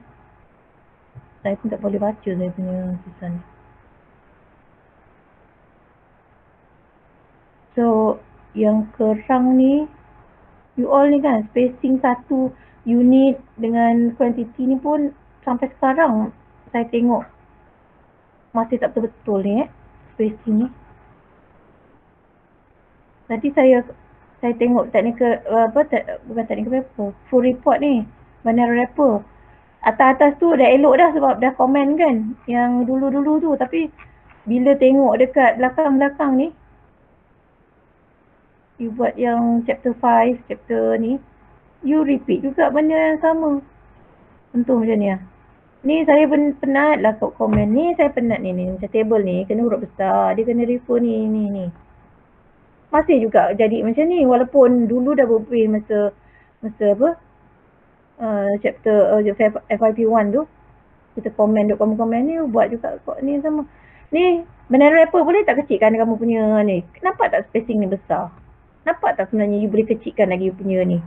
Saya pun tak boleh baca saya punya tulisan. So yang kerang ni you all ni kan spacing satu unit dengan quantity ni pun sampai sekarang saya tengok masih tak betul-betul ni spacing ni. Nanti saya tengok technical bukan technical paper, full report ni Banner Rapper. Atas-atas tu dah elok dah sebab dah komen kan yang dulu-dulu tu, tapi bila tengok dekat belakang-belakang ni you buat yang chapter 5, chapter ni you repeat juga benda yang sama. Tentu macam ni lah. Ni saya penat lah kat komen ni, saya penat ni macam table ni kena huruf besar, dia kena refer ni. Masih juga jadi macam ni walaupun dulu dah berbeza masa apa chapter FYP1 tu kita komen ni buat juga kok ni sama. Ni Banner Rapper boleh tak kecilkan kamu punya ni? Nampak tak spacing ni besar? Nampak tak sebenarnya you boleh kecilkan lagi you punya ni?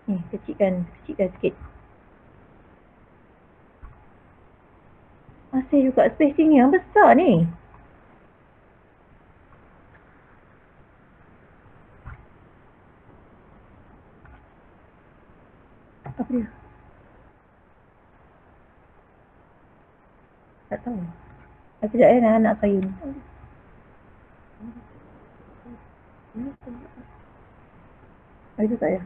Ni kecilkan sikit. Masih juga spacing yang besar ni. Apa dia? Tak tahu. Sekejap nak saya ni. Itu tak ya?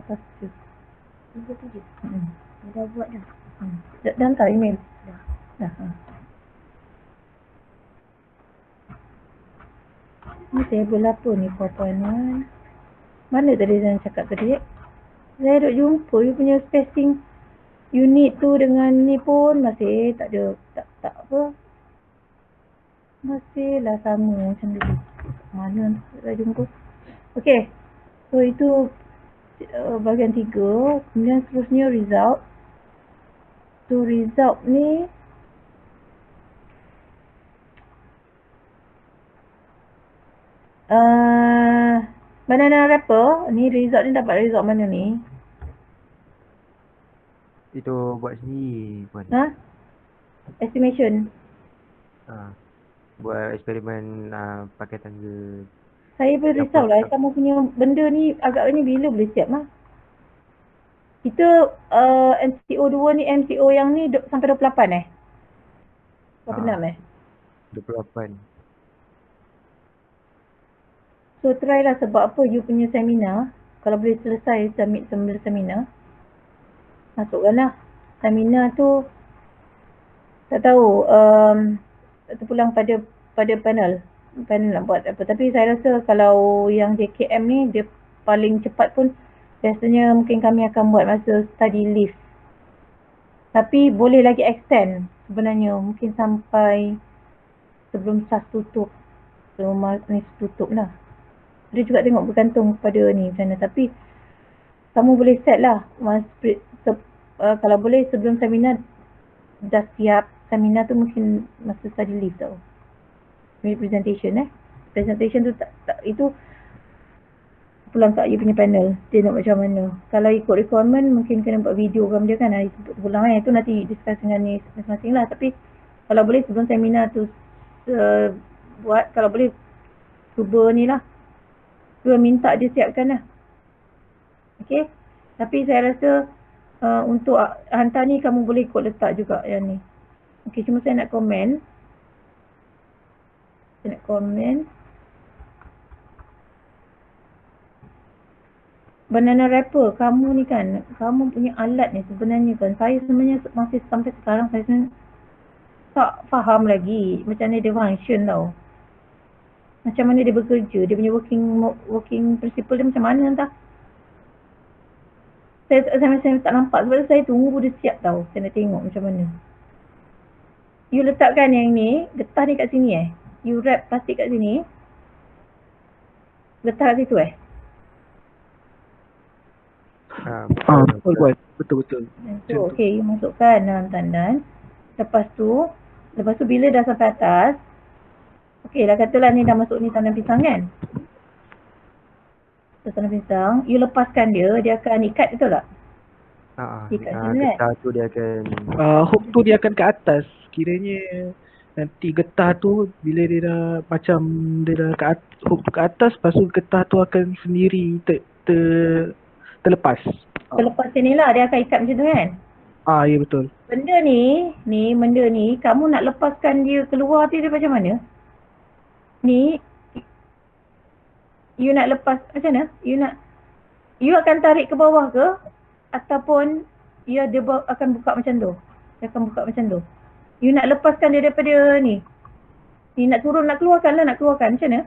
Atas tu. Dah buat dah. Dah hantar email? Dah. Ni table apa ni 4.1? Mana tadi saya cakap tadi? Saya duk jumpa you punya spacing unit tu dengan ni pun masih tak ada tak apa. Masihlah sama macam dulu. Mana saya jumpa? Okey. So itu bahagian 3. Kemudian seterusnya result. So result ni Banana Rapper ni result ni dapat result mana ni? Itu buat sendiri Puan. Estimation. Buat eksperimen pakai tangga. Saya berisau lah kamu punya benda ni agak ni bila boleh siap mah? Kita MCO 2 ni MCO yang ni sampai 28 Berapa 6 28. So try lah sebab apa you punya seminar kalau boleh selesai submit sebelum seminar masukkanlah seminar tu Tak tahu. Terpulang pada panel nak buat apa. Tapi saya rasa kalau yang JKM ni dia paling cepat pun biasanya mungkin kami akan buat masa study leave. Tapi boleh lagi extend sebenarnya, mungkin sampai sebelum SAS tutup. Sebelum ni tutup lah. Dia juga tengok bergantung pada ni macam mana. Tapi kamu boleh set lah kalau boleh sebelum seminar dah siap. Seminar tu mungkin masa study leave tau. Presentation tu itu pulang kat you punya panel. Dia nak macam mana. Kalau ikut requirement mungkin kena buat video kan dia kan. Itu pulang itu nanti discuss dengan ni masing-masing lah. Tapi kalau boleh sebelum seminar tu buat, kalau boleh cuba ni lah. Cuba minta dia siapkan lah. Okay. Tapi saya rasa untuk hantar ni kamu boleh ikut letak juga yang ni. Okay, cuma saya nak komen. Banana wrapper, kamu ni kan, kamu punya alat ni sebenarnya kan, saya sebenarnya masih sampai sekarang saya sebenarnya tak faham lagi macam mana dia function tau. Macam mana dia bekerja, dia punya working principle dia macam mana entah. Saya tak nampak sebab saya tunggu dia siap tau, saya nak tengok macam mana. You letakkan yang ni, getah ni kat sini you wrap plastik kat sini, letak kat situ Betul. So, okay, you masukkan dalam tandan. Lepas tu bila dah sampai atas, okay dah katalah ni dah masuk ni tandan pisang kan. Tandan pisang, you lepaskan dia akan ikat, betul tak? Ikat sini getah tu dia akan hook tu dia akan ke atas. Kiranya nanti getah tu bila dia dah macam dia dah hook tu ke atas, lepas tu getah tu akan sendiri terlepas. Terlepas sini lah dia akan ikat macam tu kan. Ya betul. Benda ni kamu nak lepaskan dia keluar tu dia macam mana? Ni you nak lepas macam mana? You akan tarik ke bawah ke ataupun dia akan buka macam tu? Dia akan buka macam tu. You nak lepaskan dia daripada ni. Ni nak turun, nak keluarkan macam mana?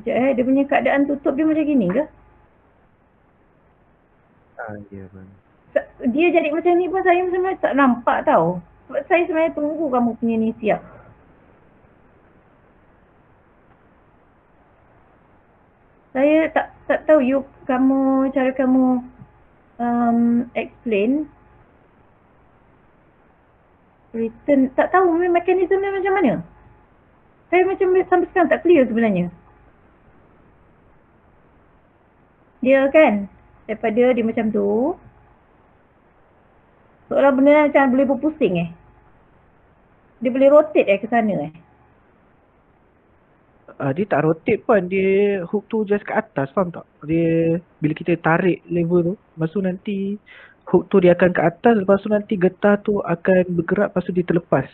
Sekejap dia punya keadaan tutup dia macam gini ke? ya bang. Dia jadi macam ni pun saya sebenarnya tak nampak tau. Sebab saya sebenarnya tunggu kamu punya ni siap. Saya tak tahu cara kamu explain return, tak tahu mekanisme dia macam mana. Saya macam sampai sekarang tak clear sebenarnya. Dia kan daripada dia macam tu, seolah benda macam boleh berpusing dia boleh rotate ke sana Dia tak rotate pun, dia hook tu just ke atas, faham tak? Dia bila kita tarik lever tu, lepas tu nanti hook tu dia akan ke atas, lepas tu nanti getah tu akan bergerak, lepas tu dia terlepas.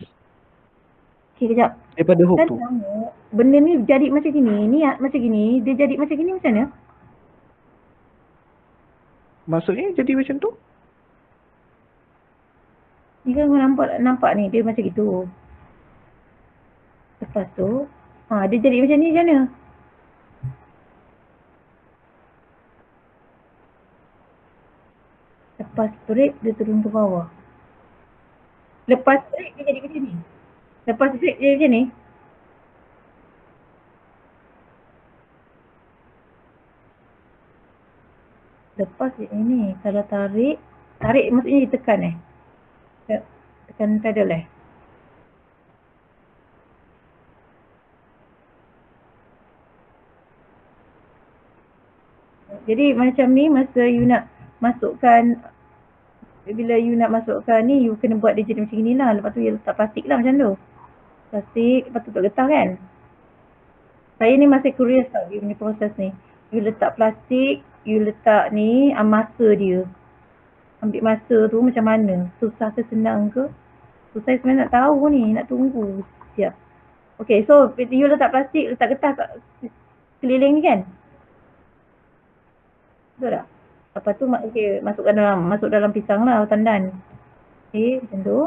Okay, kejap. Daripada hook tu. Benda ni jadi macam gini, macam gini, dia jadi macam gini macam mana? Maksudnya jadi macam tu? Ni kan nampak ni, dia macam gitu. Lepas tu, dia jadi macam ni macam mana? Lepas straight, dia turun ke bawah. Lepas straight, dia jadi macam ni. Lepas straight, dia macam ni. Lepas ini, kalau tarik maksudnya ditekan tekan pedal Jadi macam ni masa you nak masukkan, bila you nak masukkan ni, you kena buat dia jadi macam ni lah. Lepas tu you letak plastik lah macam tu. Plastik, lepas tu tak getah kan. Saya ni masih curious tau, you punya proses ni. You letak plastik, you letak ni, masa dia. Ambil masa tu macam mana? Susah ke senang ke? So saya sebenarnya nak tahu ni, nak tunggu siap. Okay, so you letak plastik, letak getah sekeliling ni kan? Betul tak? Lepas tu masuk dalam pisang lah tandan. Okay, macam tu.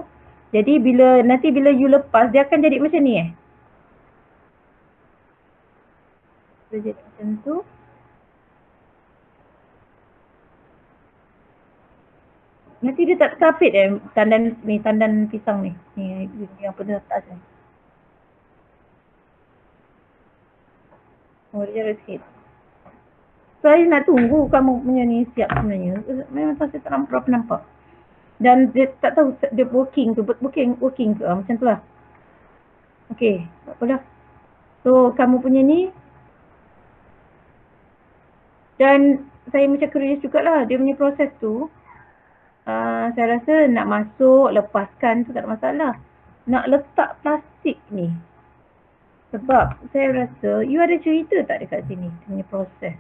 Jadi nanti bila you lepas, dia akan jadi macam ni Dia jadi macam tu. Nanti dia tak terkapit tandan pisang ni. Ni yang pada atas ni. Dia jalan sikit. Saya nak tunggu kamu punya ni siap sebenarnya. Memang saya tak nampak. Dan dia tak tahu dia working ke macam tu lah. Okay, tak apalah. So kamu punya ni. Dan saya macam curious jugalah dia punya proses tu. Saya rasa nak masuk, lepaskan tu tak ada masalah. Nak letak plastik ni. Sebab saya rasa you ada cerita tak dekat sini dia punya proses.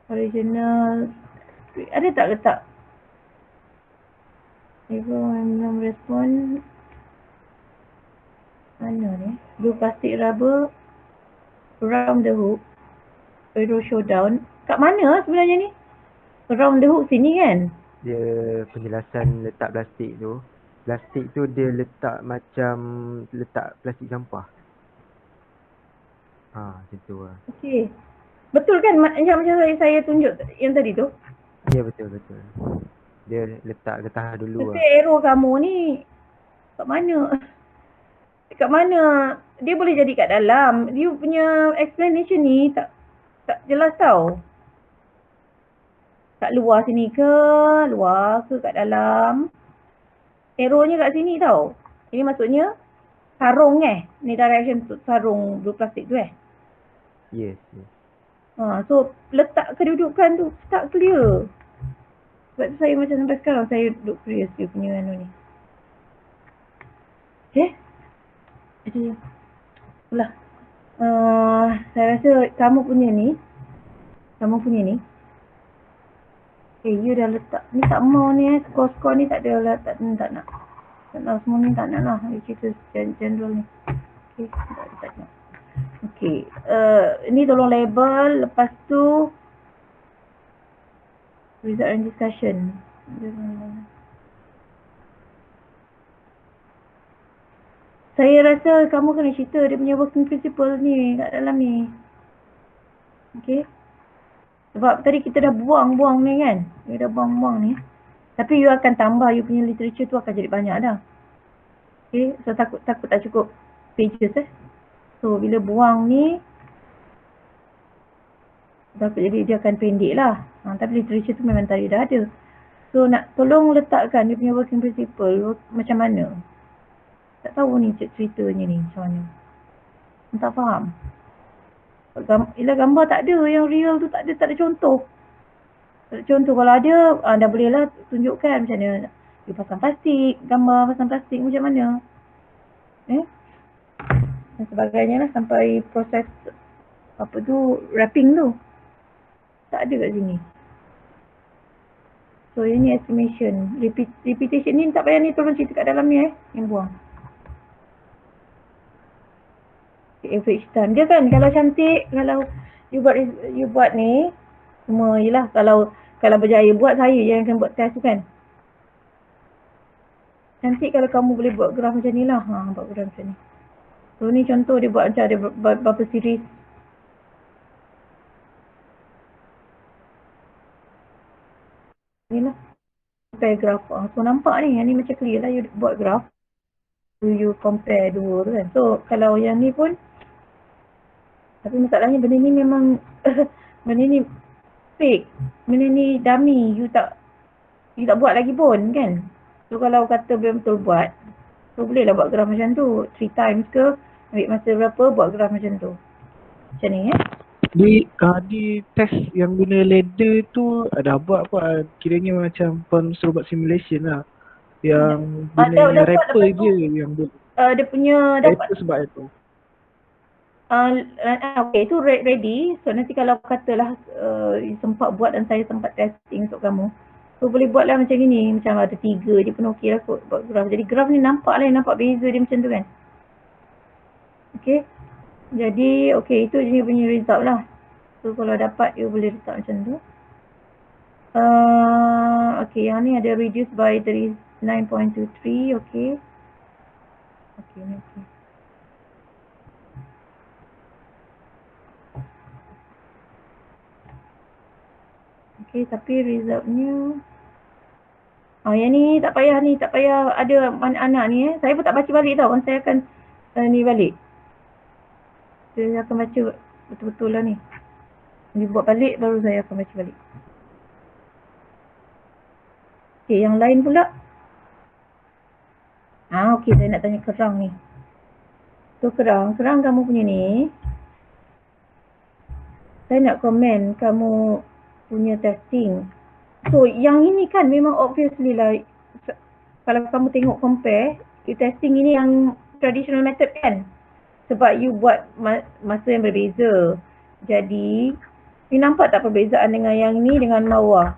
Original. Ada tak letak? Belum respon. Mana ni? Blue plastic rubber around the hook. Aero showdown. Kat mana sebenarnya ni? Around the hook sini kan? Dia penjelasan letak plastik tu. Plastik tu dia letak plastik sampah. Macam tu lah. Okey. Betul kan macam saya tunjuk yang tadi tu? Ya, betul. Dia letak getah dulu lah. Tapi arrow kamu ni kat mana? Kat mana? Dia boleh jadi kat dalam. You punya explanation ni tak jelas tau. Kat luar sini ke? Luar ke kat dalam? Arrow-nya kat sini tau. Ini maksudnya sarung Ni direction untuk sarung blue plastik tu Yes. So letak kedudukan tu tak clear. Sebab tu saya macam sampai sekarang saya duduk curious dia punya ni. Okay? Jadi itulah. Saya rasa kamu punya ni. You dah letak. Ni tak mau ni skor-skor ni tak ada lah. Tak nak. Tak nak semua ni tak nak lah. Cerita general ni. Okay. Tak nak. Okay. Ni tolong label. Lepas tu result and discussion. Saya rasa kamu kena cerita dia punya working principle ni kat dalam ni. Okay. Sebab tadi kita dah buang-buang ni kan. You dah buang-buang ni. Tapi you akan tambah, you punya literature tu akan jadi banyak dah. Okay. So takut tak cukup pages So bila buang ni. Takut jadi dia akan pendek lah. Tapi literature tu memang tadi dah ada. So nak tolong letakkan dia punya working principle macam mana. Tak tahu ni ceritanya ni macam mana. Tak faham. Gambar tak ada, yang real tu tak ada contoh. Tak ada contoh. Kalau ada, dah boleh lah tunjukkan macam mana. You pasang plastik, gambar pasang plastik macam mana. Dan sebagainya lah sampai proses wrapping tu. Tak ada kat sini. So ini estimation. Repetition ni tak payah ni tolong cerita kat dalam ni yang buang. Average time. Dia kan kalau cantik, kalau you buat ni semua yelah kalau berjaya buat saya je yang akan buat test tu kan. Cantik kalau kamu boleh buat graf macam ni lah. Buat graf macam ni. So ni contoh dia buat macam ada berapa series. Ni lah. Compare graf. So nampak ni, yang ni macam clear lah you buat graf. You compare dua tu kan. So kalau yang ni pun tapi masalahnya benda ni memang benda ni fake. Benda ni dummy. You tak buat lagi pun kan. So kalau kata betul buat, so bolehlah buat graf macam tu. 3 times ke, ambil masa berapa buat graf macam tu. Macam ni Di test yang guna ladder tu ada buat apa? Kiranya macam suruh buat simulation lah. Yang guna rapper je yang dia punya dapat sebab itu. Okay, tu ready. So nanti kalau katalah sempat buat dan saya sempat testing untuk kamu. So boleh buatlah macam ni. Macam ada 3 je pun okey lah kot buat graf. Jadi graf ni nampak beza dia macam tu kan. Okay. Jadi okey, itu dia punya result lah. So kalau dapat you boleh letak macam tu. Okey, yang ni ada reduce by 39.23. Okey. Okey, ni okey. Okey, tapi resultnya yang ni tak payah ada anak ni Saya pun tak baca balik tau. Saya akan ni balik. Saya akan baca betul-betul lah ni. Ni buat balik baru saya akan baca balik. Okey, yang lain pula. Okey, saya nak tanya kerang ni. So kerang kamu punya ni. Saya nak komen kamu punya testing. So yang ini kan memang obviously lah, kalau kamu tengok compare, you testing ini yang traditional method kan? Sebab you buat masa yang berbeza. Jadi, you nampak tak perbezaan dengan yang ni dengan Marwah?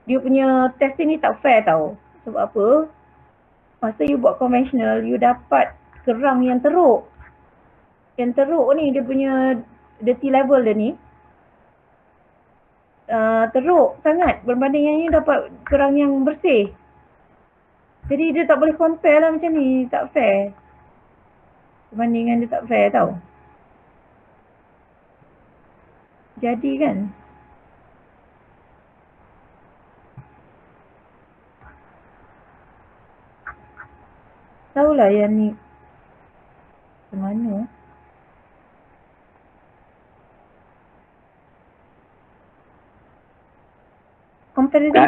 Dia punya testing ni tak fair tau. Sebab apa? Masa you buat conventional, you dapat kerang yang teruk. Yang teruk ni, dia punya dirty level dia ni. Teruk sangat berbanding yang ni dapat kerang yang bersih. Jadi dia tak boleh compare lah macam ni. Tak fair. Perbandingan dia tak fair tau. Jadi kan. Tahulah yang ni macam mana. Comparison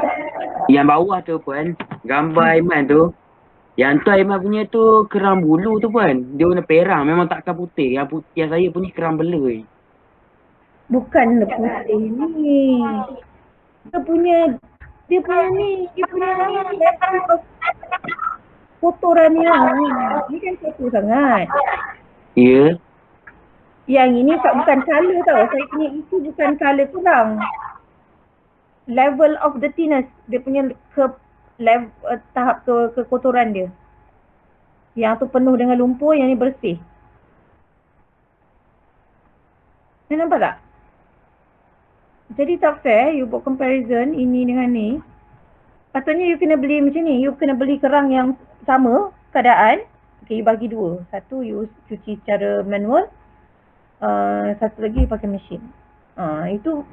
Yang bawah tu pun, gambar Aiman tu, yang tu Aiman punya tu kerang bulu tu pun, dia warna perang, memang takkan putih. Yang saya punya kerang bela. bukan putih ni. Dia punya ni level of kotorannya. Ni kan kotor sangat. Ya. Yang ini bukan colour tau. Saya punya itu bukan colour kurang. Level of dirtiness. Dia punya tahap kekotoran dia. Yang tu penuh dengan lumpur, yang ni bersih. Anda nampak tak? Jadi tak fair you buat comparison ini dengan ni. Patutnya you kena beli macam ni. You kena beli kerang yang sama keadaan. Okay, you bagi dua. Satu you cuci secara manual. Satu lagi you pakai mesin. Itu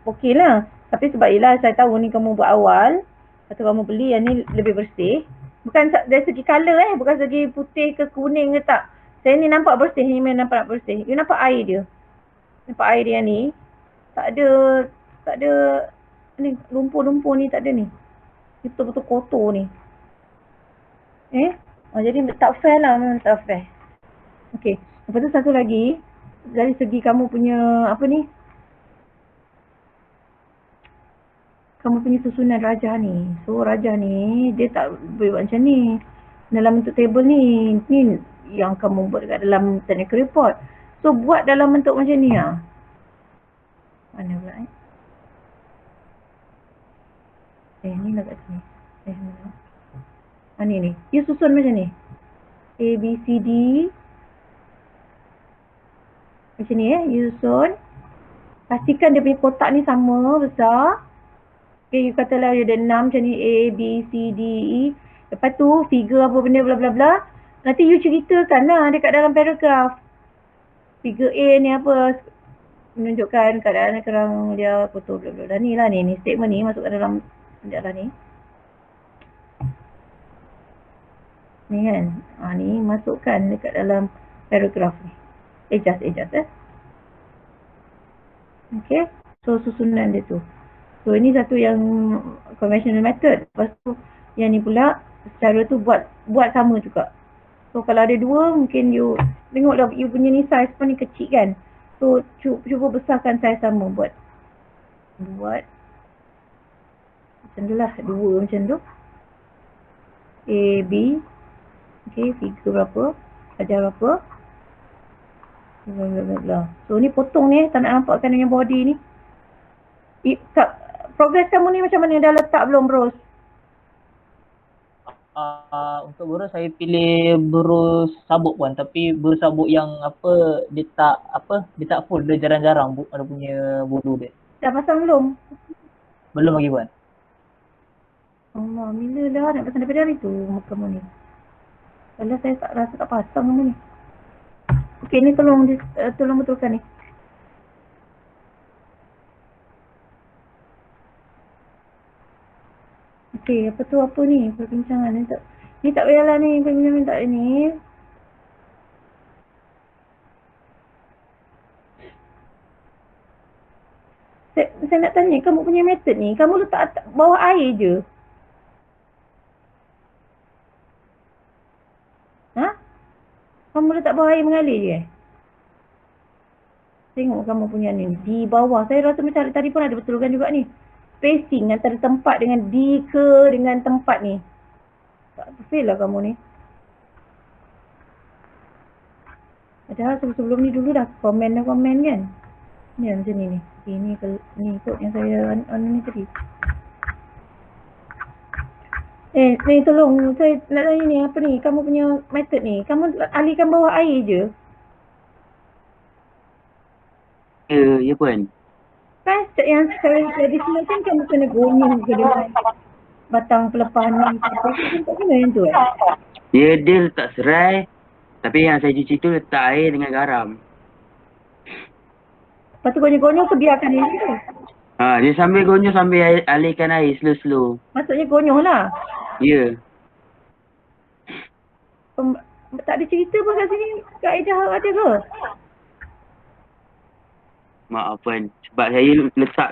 okey lah. Tapi sebab yelah saya tahu ni kamu buat awal. Lepas tu kamu beli yang ni lebih bersih. Bukan dari segi colour bukan segi putih ke kuning ke tak. Saya ni nampak bersih. Ni memang nampak bersih. You nampak air dia. Nampak air dia ni. Tak ada ni lumpur-lumpur ni tak ada ni. Dia betul-betul kotor ni. Jadi tak fair lah, memang tak fair. Okey. Lepas tu satu lagi. Dari segi kamu punya apa ni? Kamu punya susunan rajah ni. So rajah ni dia tak boleh buat macam ni. Dalam bentuk table ni. Ni yang kamu buat dekat dalam technical report. So buat dalam bentuk macam ni lah. Mana pula ni lah kat sini. Ni. You susun macam ni. A, B, C, D. Macam ni you susun. Pastikan dia punya kotak ni sama besar. Okay, you katalah dia ada 6 macam ni. A, B, C, D, E. Lepas tu figure apa benda bla bla bla. Nanti you ceritakan lah dekat dalam paragraf. Figure A ni apa. Menunjukkan keadaan kerang dia kotor bla bla bla. Ni lah ni statement ni masuk ke dalam penjara ni. Ni kan. Ni masukkan dekat dalam paragraf ni. Adjust Okay. So susunan dia tu. So ini satu yang conventional method. Lepas tu yang ni pula secara tu buat sama juga. So kalau ada dua mungkin you tengoklah you punya ni size pun ni kecil kan. So cuba besarkan size sama buat macam tu lah. Dua macam tu. A, B. Okay, figure berapa. Ajar berapa. Blablabla. So ni potong ni tak nak nampakkan dengan body ni. Progress kamu ni macam mana? Dah letak belum bros? untuk buruh saya pilih buruh sabuk puan, tapi buruh sabuk yang dia tak full, dia jarang-jarang ada punya bulu dia. Dah pasang belum? Belum lagi puan. Allah, bila dah nak pasang daripada hari tu muka kamu ni. Kalau saya tak rasa tak pasang kamu ni. Okey, ni tolong betulkan ni. Okey, apa ni perbincangan ni tak payahlah ni perbincangan tak ni. Saya nak tanya, kamu punya method ni, kamu letak bawah air je? Ha? Kamu letak bawah air mengalir je? Tengok kamu punya ni, di bawah. Saya rasa macam tadi pun ada betulkan juga ni. Spacing antara tempat dengan dengan tempat ni. Tak fail lah kamu ni. Padahal sebelum ni dulu dah komen kan. Ni macam ni ni. Ni ikut yang saya ni tadi. Ni tolong saya nak tanya ni apa ni kamu punya method ni. Kamu alihkan bawah air je. Ya puan. Kan yang secara tradisional kan kamu kena gonyong ke dengan batang pelepah ni. Kan tak kena yang tu Dia letak serai. Tapi yang saya cuci tu letak air dengan garam. Lepas tu gonyong-gonyong tu biarkan dia tu. Dia sambil gonyong sambil alihkan air slow-slow. Maksudnya gonyong lah. Ya. Tak ada cerita pun kat sini kaedah ada ke? Maaf puan. Sebab saya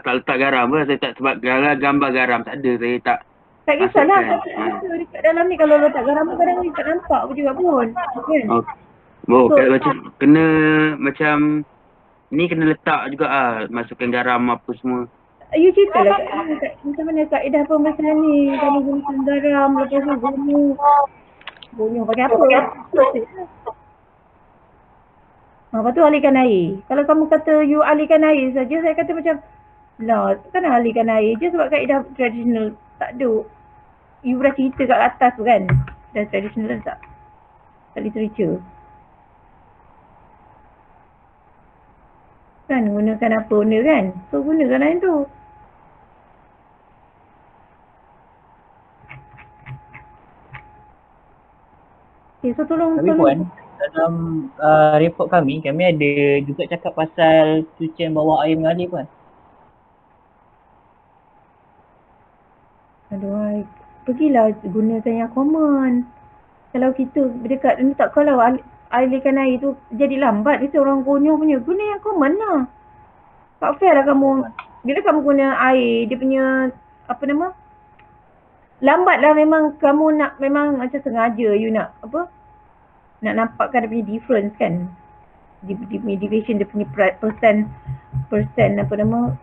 tak letak garam lah. Saya tak sebab gambar garam tak ada. Saya tak Tak kisahlah. masukkan. Dekat dalam ni kalau letak garam kadang ni tak nampak pun juga pun. Kan? Macam kena macam ni kena letak juga masukkan garam apa semua. You cerita lah macam mana kaedah pembersihan ni. Kamu gunakan garam, lepas tu gonyong. Gonyong pakai apa? Lepas tu alihkan air. Kalau kamu kata you alihkan air saja, saya kata macam lah, kan alihkan air je sebab kaedah tradisional tak ada. You dah cerita kat atas tu kan. Dah tradisional tak? Tak literature. Kan gunakan apa benda kan? So gunakan lain tu. Okay, so tolong. Tapi puan, dalam report kami ada juga cakap pasal cucian bawah air mengalir puan. Aduh, pergilah gunakan yang common. Kalau kita berdekat ni tak, kalau alihkan air tu jadi lambat, mesti orang gonyong punya. Guna yang common lah. Tak fair lah kamu. Bila kamu guna air, dia punya apa nama? Lambat lah memang kamu nak, memang macam sengaja you nak apa? Nak nampakkan dia punya difference kan. Dia punya deviation, dia punya persen apa nama?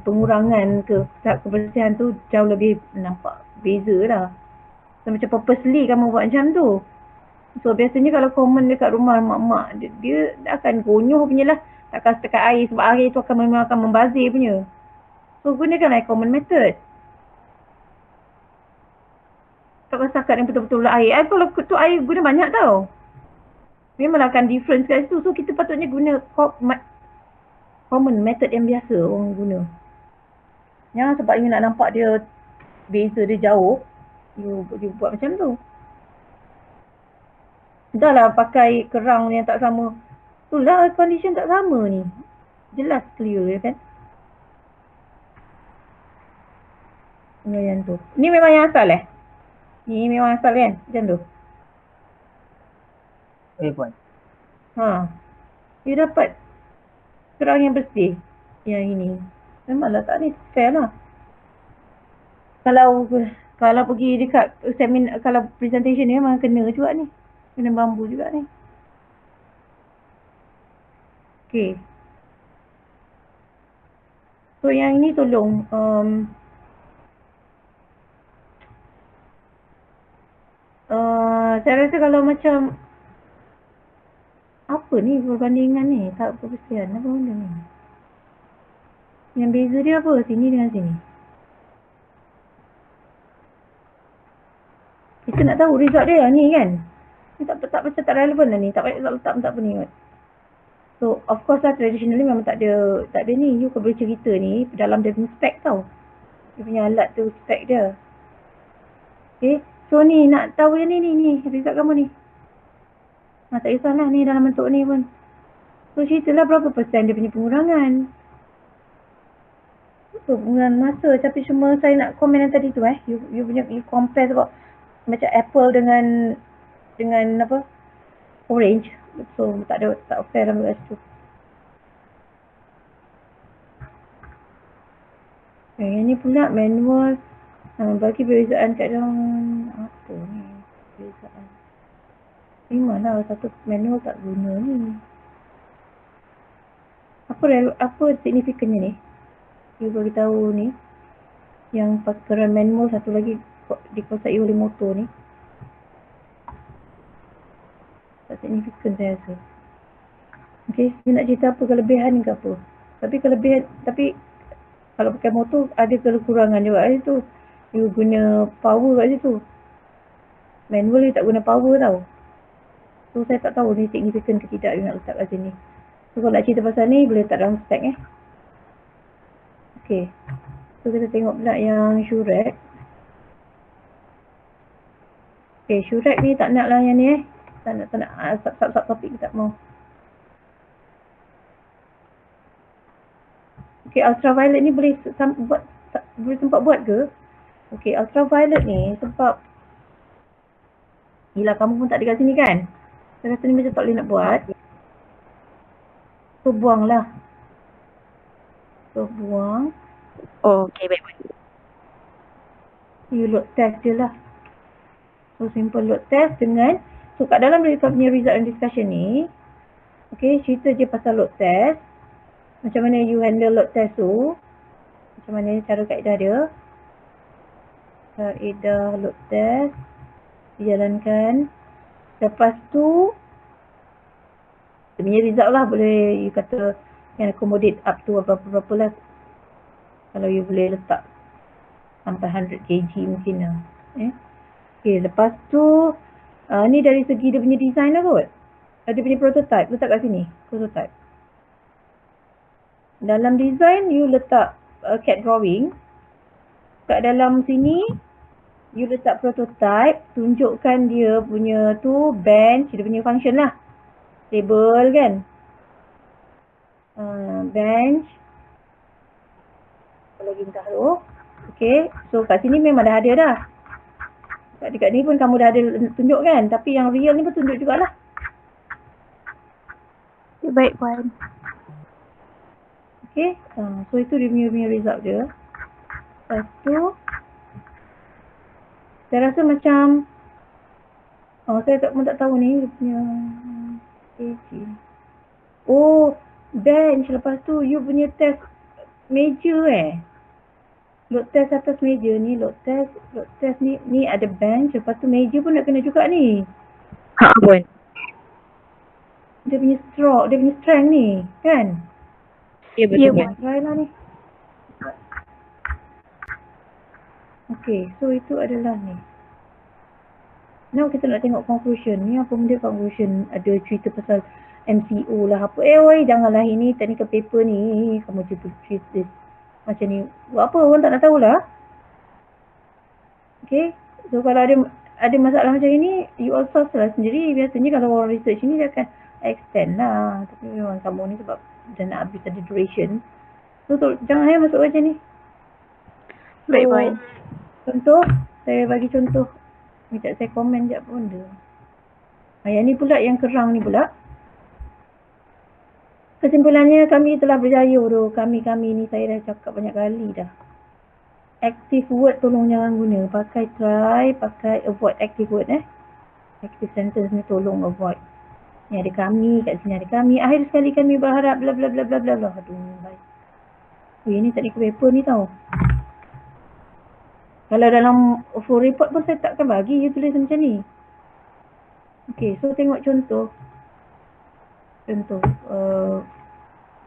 Pengurangan kebersihan tu jauh lebih nampak beza lah. So macam purposely kamu buat macam tu. So biasanya kalau common dekat rumah mak-mak, dia akan gonyong punya lah. Takkan setakat air, sebab air tu memang akan membazir punya. So gunakanlah common method. Tak setakat yang betul-betul air. Kalau tu air guna banyak tau. Memanglah akan difference kat situ. So kita patutnya guna common method yang biasa orang guna. Jangan sebab you nak nampak dia beza dia jauh, you buat macam tu. Dah lah pakai kerang yang tak sama. Itulah condition tak sama ni. Jelas clear ya kan. Yang tu. Ni memang yang asal Ni memang asal kan? Macam tu. Puan. You dapat kerang yang bersih. Yang ini. Memanglah tak ni fair lah. Kalau pergi dekat seminar, kalau presentation ni memang kena juga ni. Kena bambu juga ni. Okay. So yang ini tolong saya rasa kalau macam apa ni perbandingan ni, tak kebersihan apa benda ni. Yang beza dia apa sini dengan sini? Kita nak tahu result dia ni kan. Ni tak macam tak relevan lah ni. Tak payah letak apa ni kot. So of course lah traditionally memang tak ada ni. You kau boleh cerita ni dalam dia punya spec tau. Dia punya alat tu spec dia. Okay. So ni nak tahu yang ni result kamu ni. Tak kisahlah ni dalam bentuk ni pun. So ceritalah berapa persen dia punya pengurangan. Pengurangan masa. Tapi cuma saya nak komen yang tadi tu You compare sebab macam Apple dengan apa? Orange. So tak fair dalam kat situ. Yang ni pula manual. Bagi perbezaan kat dalam apa ni? Perbezaan. Memanglah satu manual tak guna ni. Apa signifikannya ni? You bagi tahu ni. Yang pasaran manual satu lagi dikuasai oleh motor ni. Tak signifikan saya rasa. Okay, you nak cerita apa kelebihan ke apa? Tapi kalau pakai motor ada kekurangan juga kat situ. You guna power kat situ. Manual you tak guna power tau. So saya tak tahu ni signifikan ke tidak you nak letak kat sini. So kalau nak cerita pasal ni boleh letak dalam spec Okay. So kita tengok pula yang Shurek. Okay, Shurek ni tak nak lah yang ni Tak nak sub topik tak mau. Okay, ultraviolet ni boleh sempat buat ke? Okay, ultraviolet ni sebab yelah kamu pun tak ada kat sini kan? Saya rasa ni macam tak boleh nak buat. So buanglah. Oh, okay, baik. You load test je lah. So simple load test dengan so kat dalam mereka punya result and discussion ni okay, cerita je pasal load test. Macam mana you handle load test tu. Macam mana cara kaedah dia. Kaedah load test dijalankan. Lepas tu dia punya result lah boleh you kata yang accommodate up to berapa-berapa lah. Kalau you boleh letak sampai 100 kg mungkin lah. Okay, lepas tu ni dari segi dia punya design lah kot. Dia punya prototype, letak kat sini. Prototype. Dalam design, you letak CAD drawing. Kat dalam sini, you letak prototype. Tunjukkan dia punya tu bench, dia punya function lah. Table kan. Bench. Apa lagi entah tu. Okay, so kat sini memang dah ada dah. Dekat ni pun kamu dah ada tunjuk kan. Tapi yang real ni pun tunjuk jugalah. Baik, Puan. Okay, so itu dia punya result dia. Lepas tu, saya rasa macam, saya tak tahu ni dia punya AG. Oh, bench. Lepas tu, you punya test meja Load test atas meja ni, load test ni ada bench. Lepas tu meja pun nak kena juga ni. Puan. Dia punya strength ni, kan? Ya, betul, Puan. Try lah ni. Okay, so itu adalah ni. Now kita nak tengok conclusion. Ni apa benda conclusion? Ada cerita pasal MCO lah apa. Janganlah ini technical paper ni. Kamu cerita macam ni. Buat apa? Orang tak nak tahulah. Okay. So kalau ada masalah macam ini, you all solve lah sendiri. Biasanya kalau orang research ni dia akan extend lah. Tapi memang kamu ni sebab dah nak habis ada duration. So jangan masuk macam ni. Baik, Puan. Contoh, saya bagi contoh. Sekejap saya komen sekejap pun dia. Yang ni pula, yang kerang ni pula. Kesimpulannya kami telah berjaya tu. Kami ni saya dah cakap banyak kali dah. Active word tolong jangan guna. Pakai try, pakai avoid active word Active sentence ni tolong avoid. Ni ada kami, kat sini ada kami. Akhir sekali kami berharap bla bla bla bla bla bla. Aduh, baik. Ini technical paper ni tau. Kalau dalam full report pun saya takkan bagi you tulis macam ni. Okay, so tengok contoh.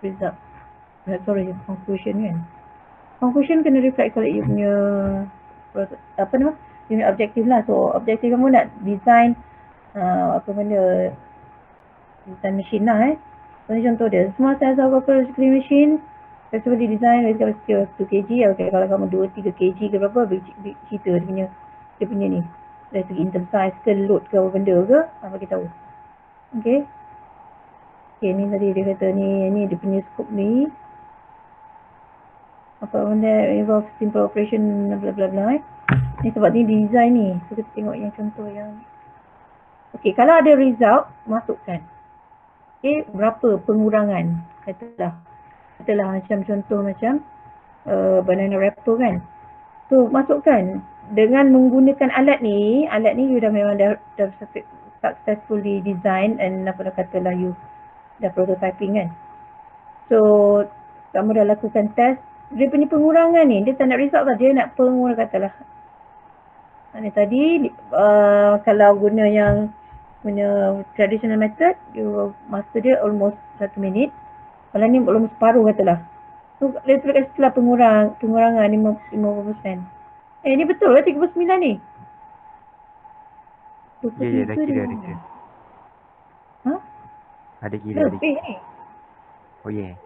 Result. Sorry, conclusion kan. Conclusion kena reflect balik you punya Dia punya objektif lah. So objektif kamu nak design apa benda, design machine lah So ni contoh dia. Small size of local screen machine flexibly design with capacity of 2 kg. Okay, kalau kamu 2-3 kg ke berapa, cerita dia punya ni. Dari segi in term size ke load ke apa benda ke, bagi tahu. Okay. Okay, ni tadi dia kata ni dia punya scope ni. Apa benda involve simple operation bla bla bla Ni sebab ni design ni. So kita tengok yang contoh yang okay, kalau ada result, masukkan. Okay, berapa pengurangan? Katalah macam contoh macam banana wrapper kan. So masukkan dengan menggunakan alat ni you memang dah successfully design and apa dah katalah you dah prototyping kan. So kamu dah lakukan test, dia punya pengurangan ni, dia tak nak result tau, dia nak pengurangan katalah. Ni tadi kalau guna yang punya traditional method, you master dia almost 1 minit. Kalau ni almost separuh katalah. So dia tulis setelah pengurangan 50%. Ni betul lah 39 ni. Ya, dah kira. Ha? Ada kira. Lebih ni. Oh yeah.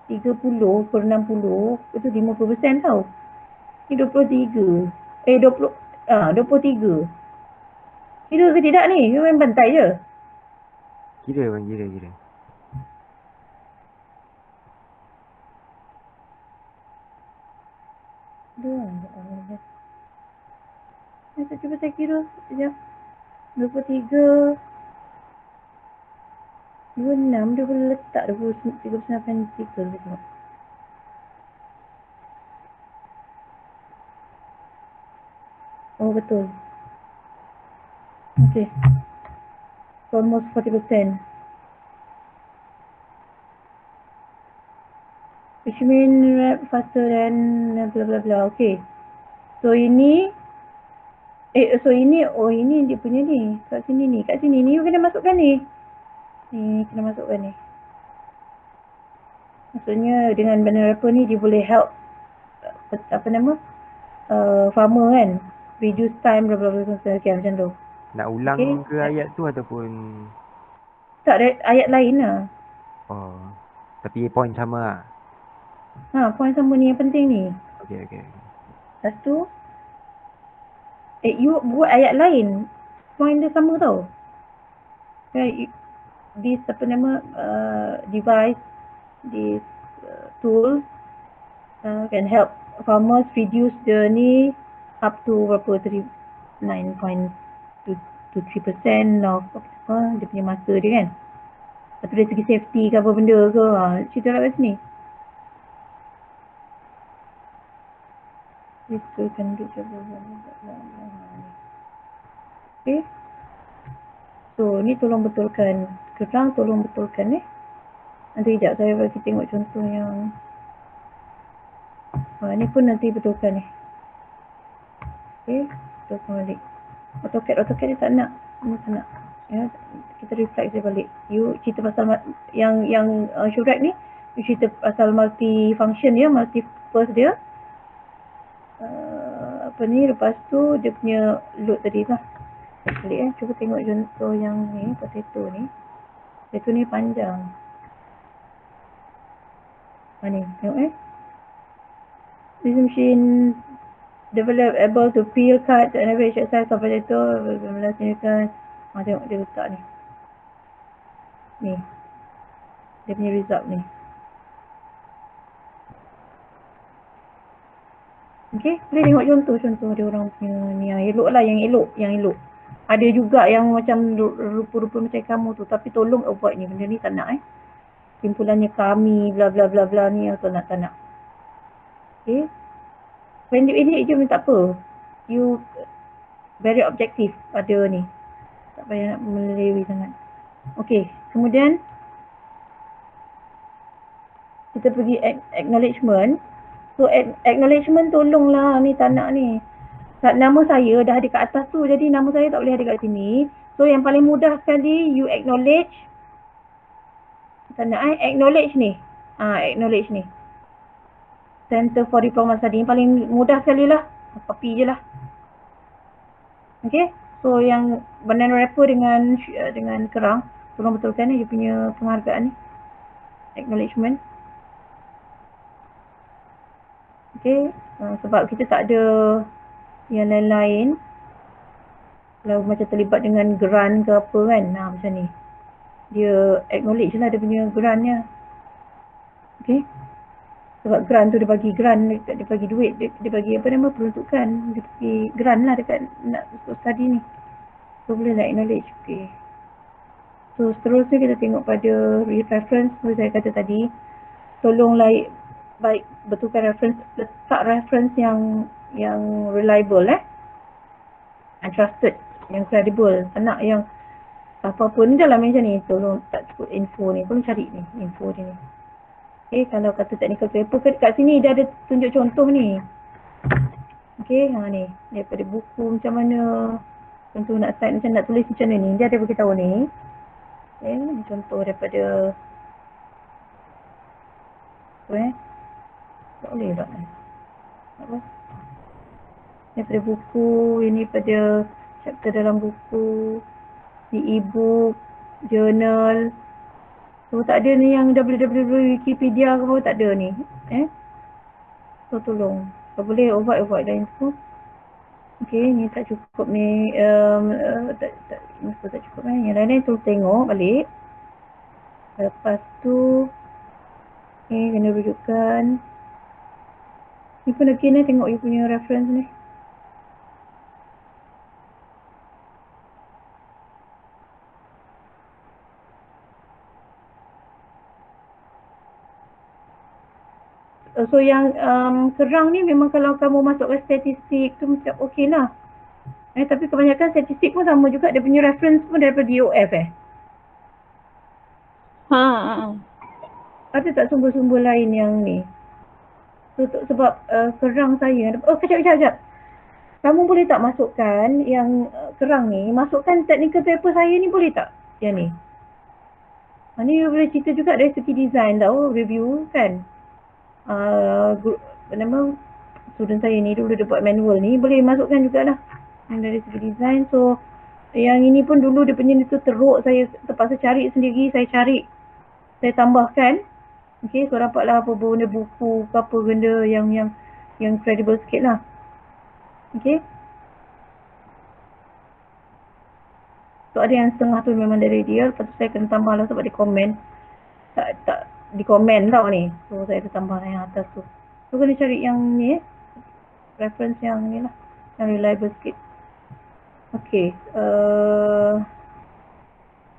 30 per 60 itu 50% tau. Ni 23. 23. Kira ke tidak ni? You main bantai je. Kira bang, kira. Cuba saya kira sekejap. 23 26 dia boleh letak 39 partikel ke tengok. Oh betul. Okay. Almost 40%. Which mean faster than blah blah blah. Okay. So ini ini dia punya ni. Kat sini ni you kena masukkan ni. Ni kena masukkan ni. Maksudnya dengan banana wrapper ni dia boleh help farmer kan, reduce time bla bla bla macam tu. Nak ulang ke ayat tu ataupun Tak, ada ayat lain lah. oh, tapi point sama lah. Point sama ni yang penting ni. Okay. Lepas tu you buat ayat lain, point dia sama tau. This device, this tool can help farmers reduce the ni up to berapa 9.23% of dia punya masa dia kan. Lepas tu dari segi safety ke apa benda ke, cerita lah kat sini. This tool can do okay. So ni tolong betulkan. Tolong betulkan ni. Nanti sekejap saya bagi tengok contoh yang ni pun nanti betulkan ni. Okay, betulkan balik. AutoCAD dia tak nak. Ni tak nak. Ya, kita reflect dia balik. You cerita pasal yang Shurek ni, you cerita pasal multi-function dia, multi-purpose dia. Lepas tu dia punya load tadi lah. Balik cuba tengok contoh yang ni, potato ni. Potato ni panjang. Ni, tengok This machine develop able to peel, cut and average size of potato. Tengok dia letak ni. Ni. Dia punya result ni. Okay, boleh tengok contoh dia orang punya ni yang elok lah, yang elok. Ada juga yang macam rupa-rupa macam kamu tu, tapi tolong avoid ni, benda ni tak nak Simpulannya kami bla bla bla bla ni atau tak nak. Okay. Pendek-pendek je pun tak apa. You very objektif pada ni. Tak payah nak melewi sangat. Okay, kemudian kita pergi acknowledgement. So acknowledgement tolonglah ni tak nak ni. Nama saya dah ada kat atas tu, jadi nama saya tak boleh ada kat sini. So yang paling mudah sekali you acknowledge. Tak nak acknowledge ni. Acknowledge ni. Center for Diploma Study. Yang paling mudah sekali lah. Copy je lah. Okay. So yang banana wrapper dengan kerang, tolong betulkan dia punya penghargaan ni. Acknowledgement. Okay. Sebab kita tak ada yang lain-lain. Kalau macam terlibat dengan grant ke apa kan. Macam ni. Dia acknowledge lah dia punya grantnya. Okay. Sebab grant tu dia bagi grant, dia bagi duit, dia bagi apa nama peruntukan, dia bagi grant lah dekat nak study ni. So boleh lah acknowledge. Okay. So seterusnya kita tengok pada reference seperti saya kata tadi. Tolonglah baik betulkan reference, letak reference yang reliable and trusted, yang credible. Tak nak yang apa-apa ni dalam macam ni, tolong tak cukup info ni, tolong cari ni info ni. Okay, kalau kata technical paper kat sini dia ada tunjuk contoh ni. Okay, ni daripada buku macam mana, contoh nak start macam nak tulis macam mana ni, dia ada beritahu ni. Okay, ni contoh daripada tak boleh tak? Apa? Daripada buku, ini pada chapter dalam buku, di e-book, journal. So tak ada ni yang www.wikipedia ke apa, tak ada ni. So tolong. Kalau boleh avoid dah info. Okay, ni tak cukup ni. Info tak cukup Yang lain-lain tolong tengok balik. Lepas tu kena rujukan. Ni pun lagi ni tengok you punya reference ni. So yang kerang ni memang kalau kamu masukkan statistik tu macam okey lah. Tapi kebanyakan statistik pun sama juga, dia punya reference pun daripada DOF Ada tak sumber-sumber lain yang ni? So sebab kerang saya, kejap. Kamu boleh tak masukkan yang kerang ni, masukkan technical paper saya ni boleh tak? Yang ni. Ni boleh cerita juga dari segi design tau, review kan. Student saya ni dulu dia buat manual ni, boleh masukkan jugalah dari segi design. So yang ini pun dulu dia punya ni tu teruk, saya terpaksa cari sendiri, saya tambahkan. Okay, so dapatlah apa benda buku ke apa benda yang credible sikit lah. Okay. So ada yang setengah tu memang dari dia, lepas tu saya kena tambah lah sebab dia komen. Tak di komen tau ni. So saya ada tambah yang atas tu. So kena cari yang ni reference yang ni lah, yang reliable sikit. Okay.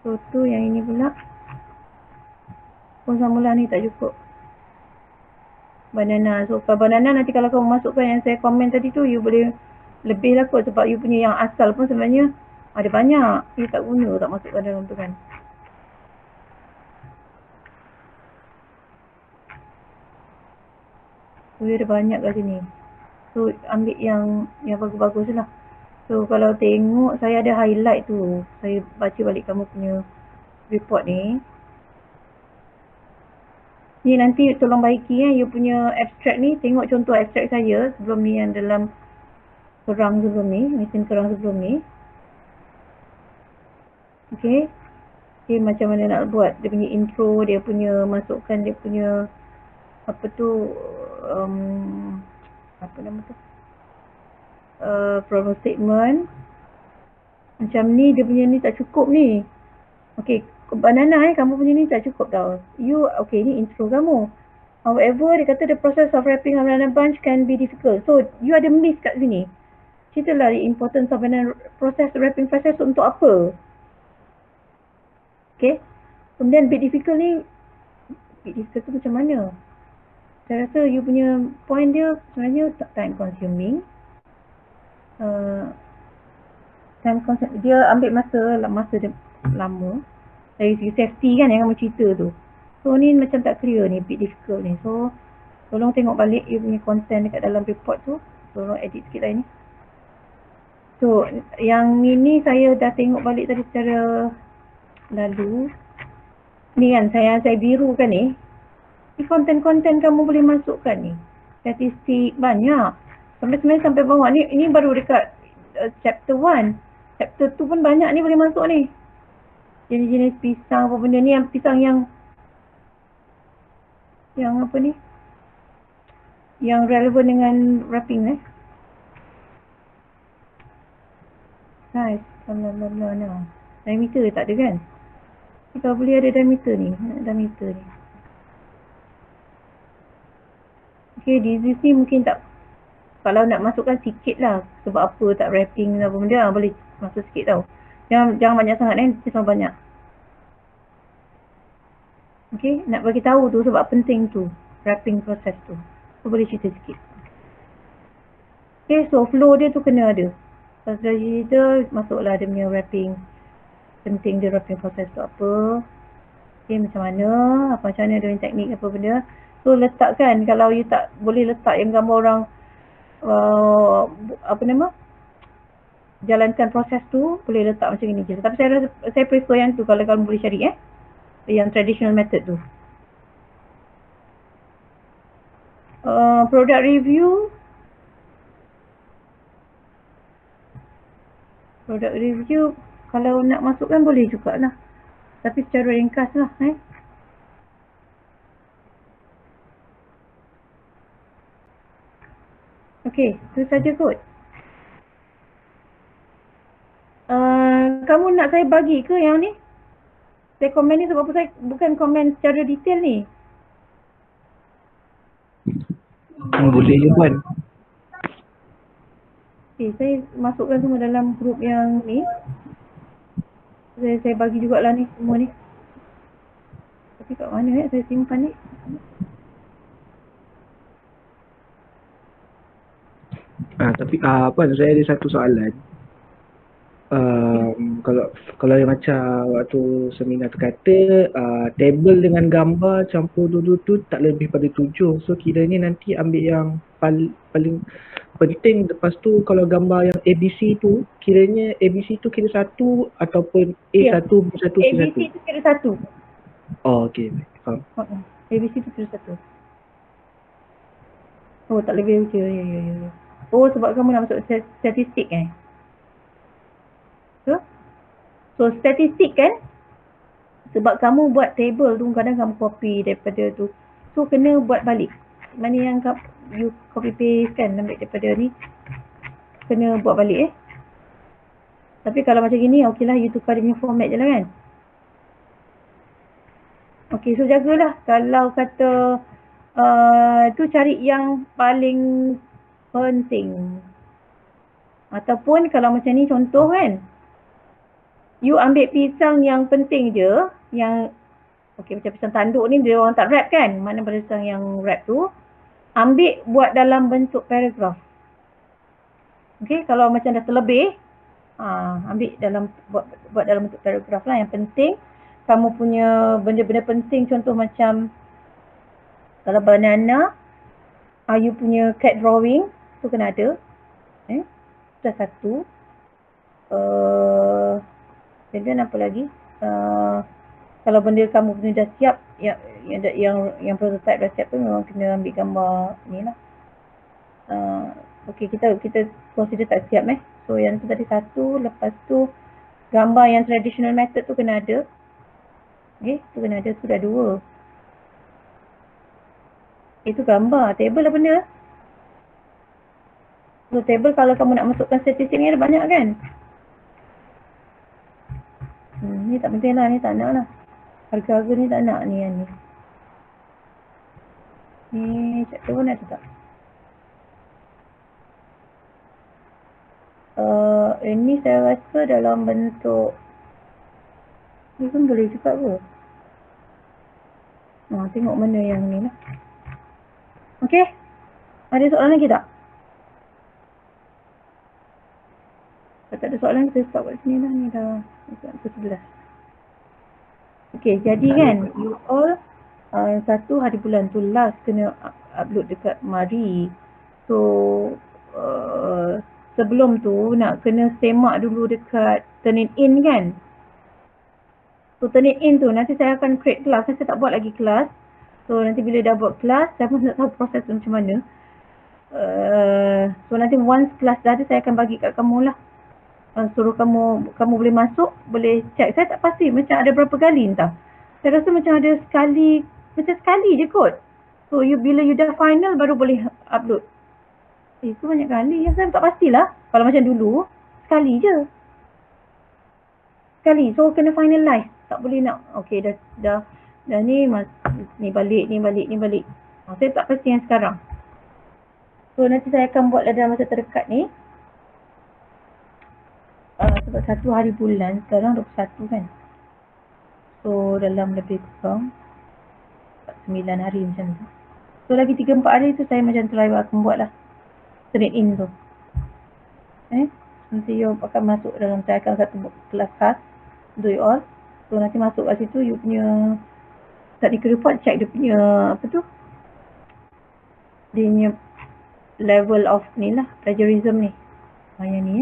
So tu yang ini pula. Pun samalah ni tak cukup. Banana. So kalau banana nanti kalau kamu masukkan yang saya komen tadi tu, you boleh lebih lah kot sebab you punya yang asal pun sebenarnya ada banyak. You tak guna, tak masukkan dalam tu kan. So ada banyak kat sini. So ambil yang bagus-bagus lah. So kalau tengok saya ada highlight tu. Saya baca balik kamu punya report ni. Ni nanti tolong baiki you punya abstract ni. Tengok contoh abstract saya sebelum ni yang dalam kerang sebelum ni. Mesin kerang sebelum ni. Okay. Okay, macam mana nak buat. Dia punya intro, dia punya masukkan dia punya apa tu, apa nama tu, problem statement. Macam ni dia punya ni tak cukup ni. Okay, banana kamu punya ni tak cukup tau. You, okay ni intro kamu. However, dia kata the process of wrapping a banana bunch can be difficult. So, you ada miss kat sini. Ceritalah the importance of banana process, wrapping process untuk apa. Okay. Kemudian bit difficult ni, bit difficult tu macam mana? Saya rasa you punya point dia sebenarnya time consuming. Dia ambil masa dia lama. Dari segi safety kan yang kamu cerita tu. So ni macam tak clear ni, bit difficult ni. So tolong tengok balik you punya content dekat dalam report tu. Tolong edit sikit lah ni. So yang ni saya dah tengok balik tadi secara lalu. Ni kan saya biru kan ni. Ni konten-konten kamu boleh masukkan ni. Statistik banyak. Sampai sebenarnya sampai bawah ni, ini baru dekat chapter 1. Chapter 2 pun banyak ni boleh masuk ni. Jenis-jenis pisang apa benda ni, yang pisang yang apa ni? Yang relevan dengan wrapping Size, bla no. Diameter tak ada kan? Kalau boleh ada diameter ni, Okay, disease ni mungkin tak, kalau nak masukkan sikit lah. Sebab apa tak wrapping apa benda, boleh masuk sikit tau. Jangan banyak sangat terlalu banyak. Okay, nak bagi tahu tu sebab penting tu, wrapping proses tu. So boleh cerita sikit. Okay, so flow dia tu kena ada. Pas dah cerita, masuklah dia punya wrapping. Penting dia wrapping proses tu apa. Okay, macam mana dia punya teknik apa benda. So letakkan, kalau you tak boleh letak yang gambar orang jalankan proses tu, boleh letak macam ni je. Tapi saya prefer yang tu kalau kamu boleh cari yang traditional method tu. Product review kalau nak masukkan boleh jugalah. Tapi secara ringkas lah Okey, itu saja kot. Kamu nak saya bagi ke yang ni? Saya komen ni sebab apa saya bukan komen secara detail ni. Boleh je Puan. Okay, saya masukkan semua dalam grup yang ni. Saya bagi jugalah ni semua ni. Tapi kat mana saya simpan ni? Tapi Puan, saya ada satu soalan. Kalau yang macam waktu seminar tu kata table dengan gambar campur dulu tu tak lebih pada 7. So kiranya nanti ambil yang paling penting. Lepas tu kalau gambar yang ABC tu, kiranya ABC tu kira 1 ataupun A1, B1, C1. ABC tu kira 1. Oh, okey. Faham. ABC tu kira 1. Oh, tak lebih je. Ya. Oh, sebab kamu nak masuk statistik So statistik kan, sebab kamu buat table tu, kadang kamu copy daripada tu. So kena buat balik. Mana yang you copy paste kan, ambil daripada ni, kena buat balik Tapi kalau macam gini, okey lah, you tukar dia punya format je lah kan. Okey, so jagalah. Kalau kata tu cari yang paling penting. Ataupun kalau macam ni contoh kan, you ambil pisang yang penting je, yang okey macam pisang tanduk ni dia orang tak wrap kan, mana pisang yang wrap tu, ambil buat dalam bentuk paragraf. Okey, kalau macam dah terlebih, ambil buat dalam bentuk paragraf lah. Yang penting, kamu punya benda-benda penting, contoh macam kalau banana, you punya cat drawing tu kena ada. Dah satu. Dan apa lagi? Kalau benda kamu punya dah siap, yang prototype dah siap tu, memang kena ambil gambar ni lah. Okey, kita consider tak siap So yang tu tadi 1, lepas tu gambar yang traditional method tu kena ada. Okey, tu kena ada, tu dah 2. Itu gambar, table apa benda? So table kalau kamu nak masukkan statistik ni ada banyak kan? Ni tak penting lah, ni tak nak lah. Harga-harga ni tak nak ni yang ni. Ni chapter pun ada tak? Ini saya rasa dalam bentuk ni pun boleh juga ke? Tengok mana yang ni lah. Okey? Ada soalan lagi tak? Kalau tak ada soalan, kita stop kat sini lah. Ni dah pukul 11. Okey, jadi kan you all 1 hari bulan tu last kena upload dekat Mari. So sebelum tu nak kena semak dulu dekat Turnitin kan. So Turnitin tu nanti saya akan create kelas. Saya tak buat lagi kelas. So nanti bila dah buat kelas, saya pun tak tahu proses tu macam mana. So nanti once kelas dah ada, saya akan bagi kat kamu lah. Suruh kamu boleh masuk, boleh check. Saya tak pasti macam ada berapa kali entah. Saya rasa macam ada sekali je kot. So bila you dah final baru boleh upload. Itu banyak kali. Saya tak pastilah. Kalau macam dulu, sekali je. Sekali. So kena finalize. Tak boleh nak, okay dah ni balik. Saya tak pasti yang sekarang. So nanti saya akan buat dalam masa terdekat ni. Sebab 1 hari bulan, sekarang 21 kan. So dalam lebih kurang 9 hari macam tu. So lagi 3-4 hari tu saya macam try akan buat lah. Trade in tu. Nanti you akan masuk dalam, saya akan satu kelas khas untuk you all. So nanti masuk kat situ, you punya technical report, check dia punya apa tu, dia punya level of ni lah, plagiarism ni. Yang ni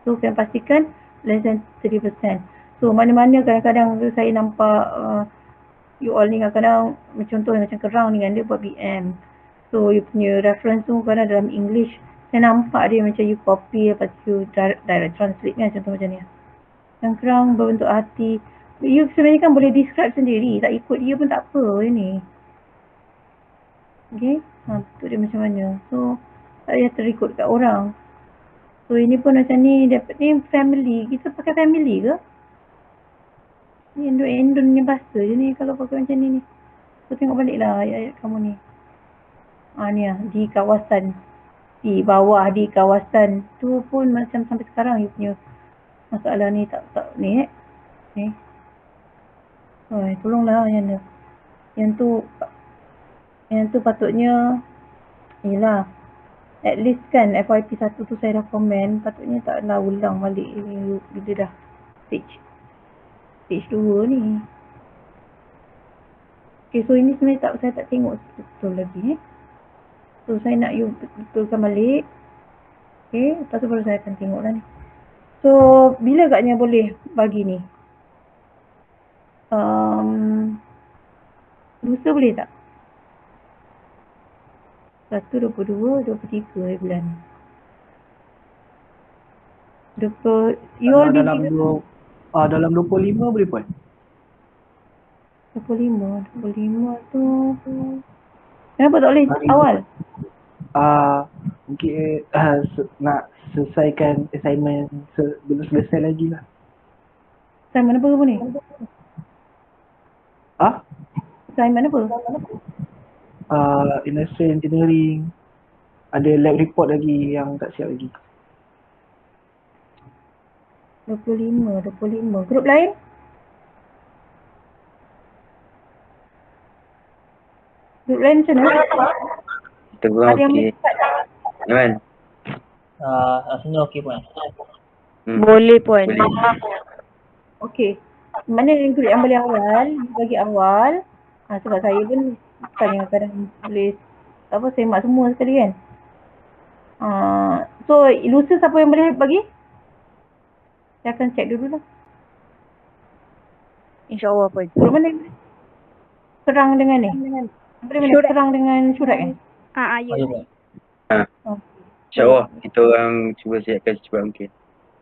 So kena pastikan less than 3%. So mana-mana kadang-kadang saya nampak you all ni kadang-kadang contoh macam Kerang ni kan, dia buat BM. So you punya reference tu kadang dalam English, saya nampak dia macam you copy lepas tu direct translate kan, contoh macam ni. Yang Kerang berbentuk hati, you sebenarnya kan boleh describe sendiri, tak ikut dia pun tak apa ni. Okay, bentuk dia macam mana. So tak payah terikut kat orang. So ini pun macam ni, dapat ni family. Kita pakai family ke? Ni Indon punya bahasa je ni kalau pakai macam ni. So tengok balik lah ayat-ayat kamu ni. Ni lah, di kawasan. Di bawah di kawasan. Tu pun macam sampai sekarang you punya masalah ni tak ni Okay. Tolonglah yang tu patutnya yelah. At least kan FYP 1 tu saya dah komen, patutnya taklah ulang balik bila dah stage 2 ni. Okay, so ini sebenarnya saya tak tengok betul lagi. So saya nak you betulkan balik. Okay, lepas tu baru saya akan tengok lah ni. So bila agaknya boleh bagi ni? Lusa boleh tak? 1, 22, 23 bulan. You all dalam 25 boleh buat. 25 tu kenapa tak boleh awal? Mungkin nak selesaikan assignment belum selesai lagi lah. Assignment apa kamu ni? Assignment apa? Industrial engineering. Ada lab report lagi yang tak siap lagi. 25. Grup lain? Grup lain macam mana? Kita kurang Ada yang okey. boleh start? Kan? Rasanya okey pun. Boleh pun. Boleh. Okey. Mana yang grup yang boleh awal? Bagi awal. Sebab saya pun bukan yang kadang boleh semak semua sekali kan. So lusa siapa yang boleh bagi? Saya akan check dulu lah. InsyaAllah pun. Grup mana? Kerang dengan ni? Boleh mana? Syurat. Kerang dengan Syurat kan? Ya. InsyaAllah kita orang cuba siapkan secepat mungkin.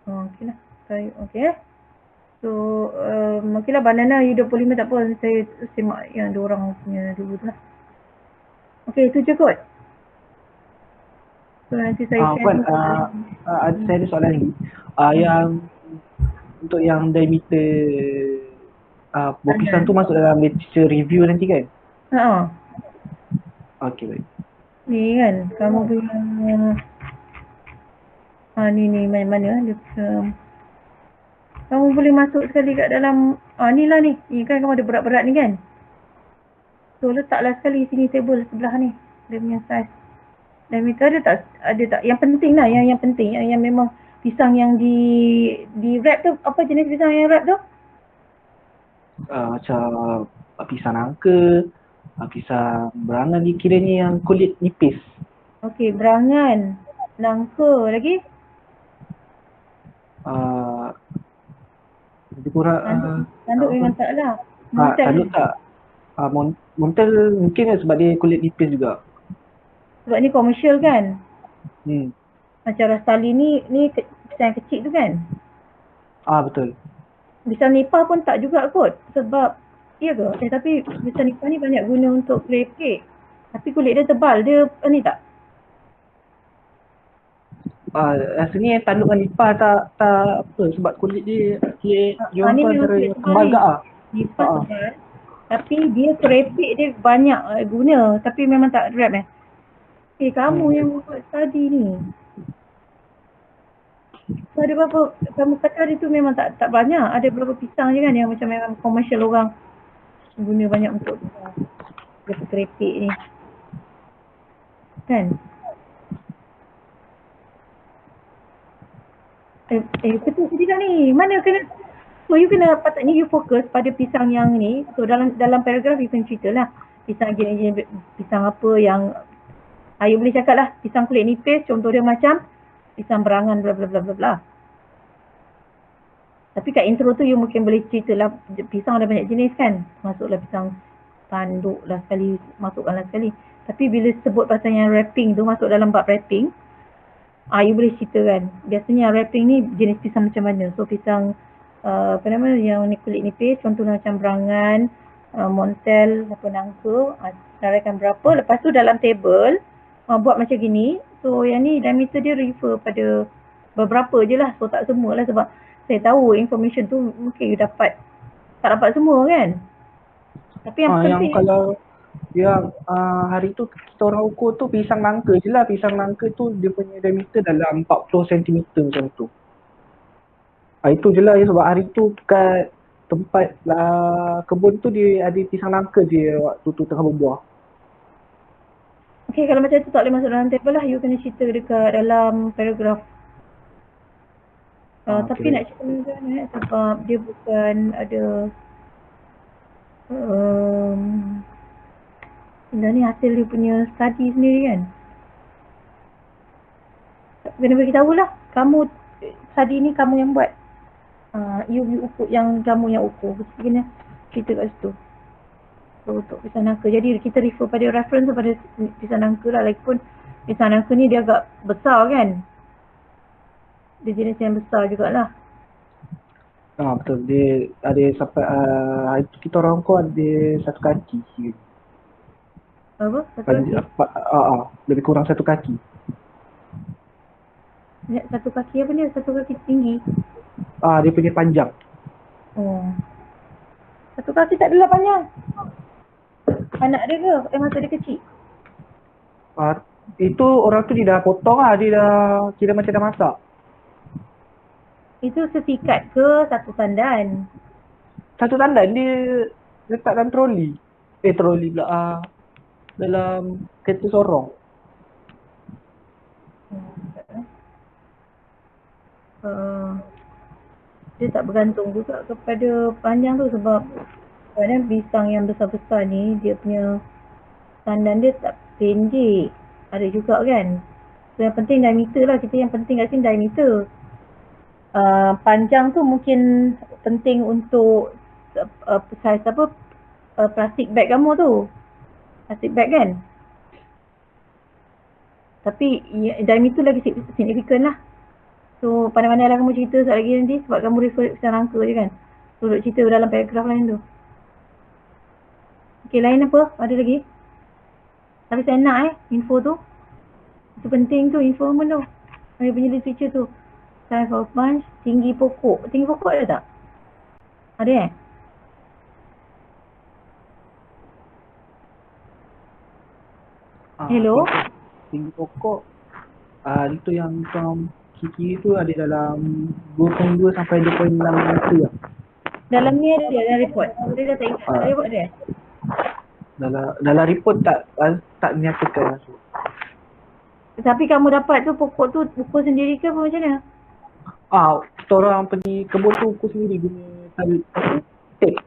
Okey lah. Okey. So, okey lah, banana you 25 tak apa. Saya semak yang diorang punya dulu tu lah. Okey, itu je kot. So, nanti saya Puan, saya ada soalan lagi. Yang untuk yang diameter bokisan tu masuk dalam literature review nanti kan? Okey, baik. Ni kan, kamu punya ni mana dia kamu boleh masuk sekali kat dalam ni lah ni. Ni kan kamu ada berat-berat ni kan. So letaklah sekali sini table sebelah ni. Dia punya size. Diameter ada tak? Yang penting lah, yang penting yang memang pisang yang di wrap tu, apa jenis pisang yang wrap tu? Macam pisang nangka, pisang berangan ni kiranya yang kulit nipis. Okey, berangan, nangka lagi? Lebih kurang Tanduk memang tak lah. tanduk tak. Montel mungkin sebab dia kulit nipis juga. Sebab ni komersial kan. Macam Rastali ni pisang yang kecil tu kan. Betul. Pisang nipah pun tak juga kot. Sebab, iya ke? Tapi pisang nipah ni banyak guna untuk keripik. Tapi kulit dia tebal. Dia ni tak? Rasanya tanduk dengan nipah tak apa sebab kulit dia Ni tu memang antara kulit yang tebal tebal ni. gak Nipah tebal. Tapi dia keripik dia banyak guna. Tapi memang tak rap kamu yang buat study ni. So ada berapa, kamu kata hari tu memang tak banyak. Ada berapa pisang je kan yang macam memang komersial orang guna banyak untuk keripik ni. Kan? Betul tidak ni? Mana kena, so you kena, patutnya you fokus pada pisang yang ni. So dalam paragraf you kena cerita lah. Pisang jenis pisang apa yang, you boleh cakap lah, pisang kulit nipis, contoh dia macam pisang berangan bla bla bla bla bla. Tapi kat intro tu you mungkin boleh cerita lah, pisang ada banyak jenis kan. Masuklah pisang tanduk lah sekali, masukkanlah sekali. Tapi bila sebut pasal yang wrapping tu, masuk dalam bab wrapping, you boleh cerita kan. Biasanya wrapping ni jenis pisang macam mana. So pisang apa nama yang ni kulit nipis, contohnya macam berangan, montel, nangka, senaraikan berapa. Lepas tu dalam table buat macam gini. So yang ni diameter dia refer pada beberapa je lah. So tak semua lah sebab saya tahu information tu mungkin you dapat, tak dapat semua kan. Tapi yang penting yang kalau yang hari tu kita orang ukur tu pisang nangka je lah. Pisang nangka tu dia punya diameter dalam 40 cm macam tu. Itu je lah ya, sebab hari tu kat tempat kebun tu dia ada pisang nangka je waktu tu tengah berbuah. Okay, kalau macam tu tak boleh masuk dalam table lah. You kena cerita dekat dalam paragraf. Tapi okay. nak cerita macam mana sebab dia bukan ada ni hasil dia punya study sendiri kan. Kena beritahu lah, kamu study ni kamu yang buat. You ukur yang kamu yang ukur. Mesti kena cerita kat situ. So, untuk pisang nangka. Jadi kita refer pada reference pada pisang nangka lah. Lagipun pisang nangka ni dia agak besar kan. Dia jenis yang besar jugalah. Betul. Dia ada sampai hari tu kita orang ukur ada 1 kaki. Apa? 1 kaki? Lebih kurang 1 kaki. 1 kaki apa dia? 1 kaki tinggi? Dia punya panjang. 1 kaki tak adalah panjang. Anak dia ke? Masa dia kecil? Itu orang tu dia dah potong lah. Dia dah kira macam dah masak. Itu sesikat ke satu tandan? Satu tandan dia letak dalam troli. Troli pula. Dalam kereta sorong. Dia tak bergantung juga kepada panjang tu sebab kadang pisang yang besar-besar ni dia punya tandan dia tak pendek. Ada juga kan. So yang penting diameter lah. Kita yang penting kat sini diameter. Panjang tu mungkin penting untuk size apa, plastik bag kamu tu. Plastik bag kan. Tapi diameter lagi signifikan lah. So pandai-pandai lah kamu cerita sekali lagi nanti sebab kamu refer pisang nangka je kan. So duduk cerita dalam paragraf lain tu. Okay, lain apa? Ada lagi? Tapi saya nak info tu. Itu penting tu, info pun tu. Dia punya literature tu. Size of bunch, tinggi pokok. Tinggi pokok ada tak? Ada Hello? Tinggi pokok. Itu yang kiri tu ada dalam 2.2 sampai 2.6 meter lah. Dalam ni ada dia, dalam report. Saya dah tak ingat. Dalam report ada? Dalam report tak nyatakan masuk. Tapi kamu dapat tu pokok tu ukur sendiri ke apa macam mana? Kita orang pergi kebun tu ukur sendiri guna tape.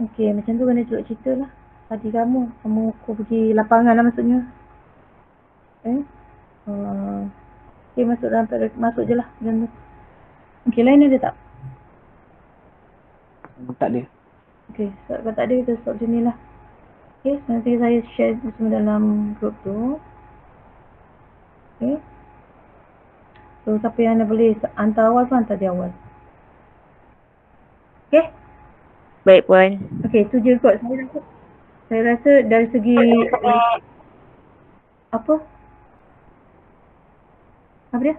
Okey, macam tu kena cuba cerita lah. Tadi kamu ukur pergi lapangan lah maksudnya. Okey, masuk dalam masuk je lah macam tu. Okey, lain ada tak? Tak ada. Okey, kalau tak ada kita stop macam ni lah. Okey, nanti saya share semua dalam group tu. Okay. So siapa yang dah boleh hantar awal tu hantar dia awal. Okay. Baik Puan. Okay, tu je kot. Saya rasa dari segi apa? Apa dia?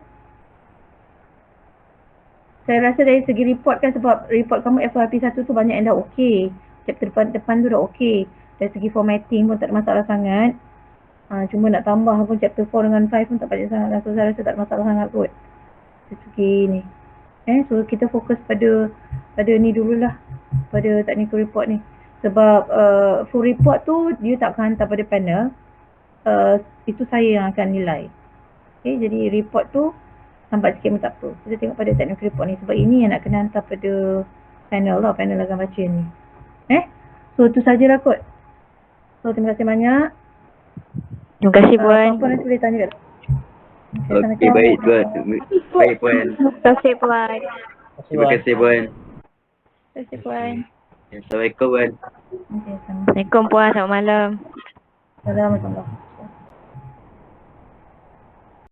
Saya rasa dari segi report kan, sebab report kamu FYP 1 tu banyak yang dah okey. Chapter depan tu dah okey. Dari segi formatting pun tak ada masalah sangat. Cuma nak tambah pun chapter 4 dengan 5 pun tak banyak sangat lah. So saya rasa tak ada masalah sangat kot. Dari segi ni. So kita fokus pada ni dululah. Pada technical report ni. Sebab full report tu dia tak akan hantar pada panel. Itu saya yang akan nilai. Okay, jadi report tu sampai sikit pun tak apa. Kita tengok pada technical report ni. Sebab ini yang nak kena hantar pada panel lah. Panel akan baca ni. So tu sajalah kot. So terima kasih banyak. Terima kasih Puan. Apa-apa nanti boleh tanya kat Okey, baik Puan. Baik Puan. Terima kasih Puan. Terima kasih Puan. Terima kasih Puan. Assalamualaikum Puan. Okay, sama. Assalamualaikum Puan. Selamat malam. Assalamualaikum.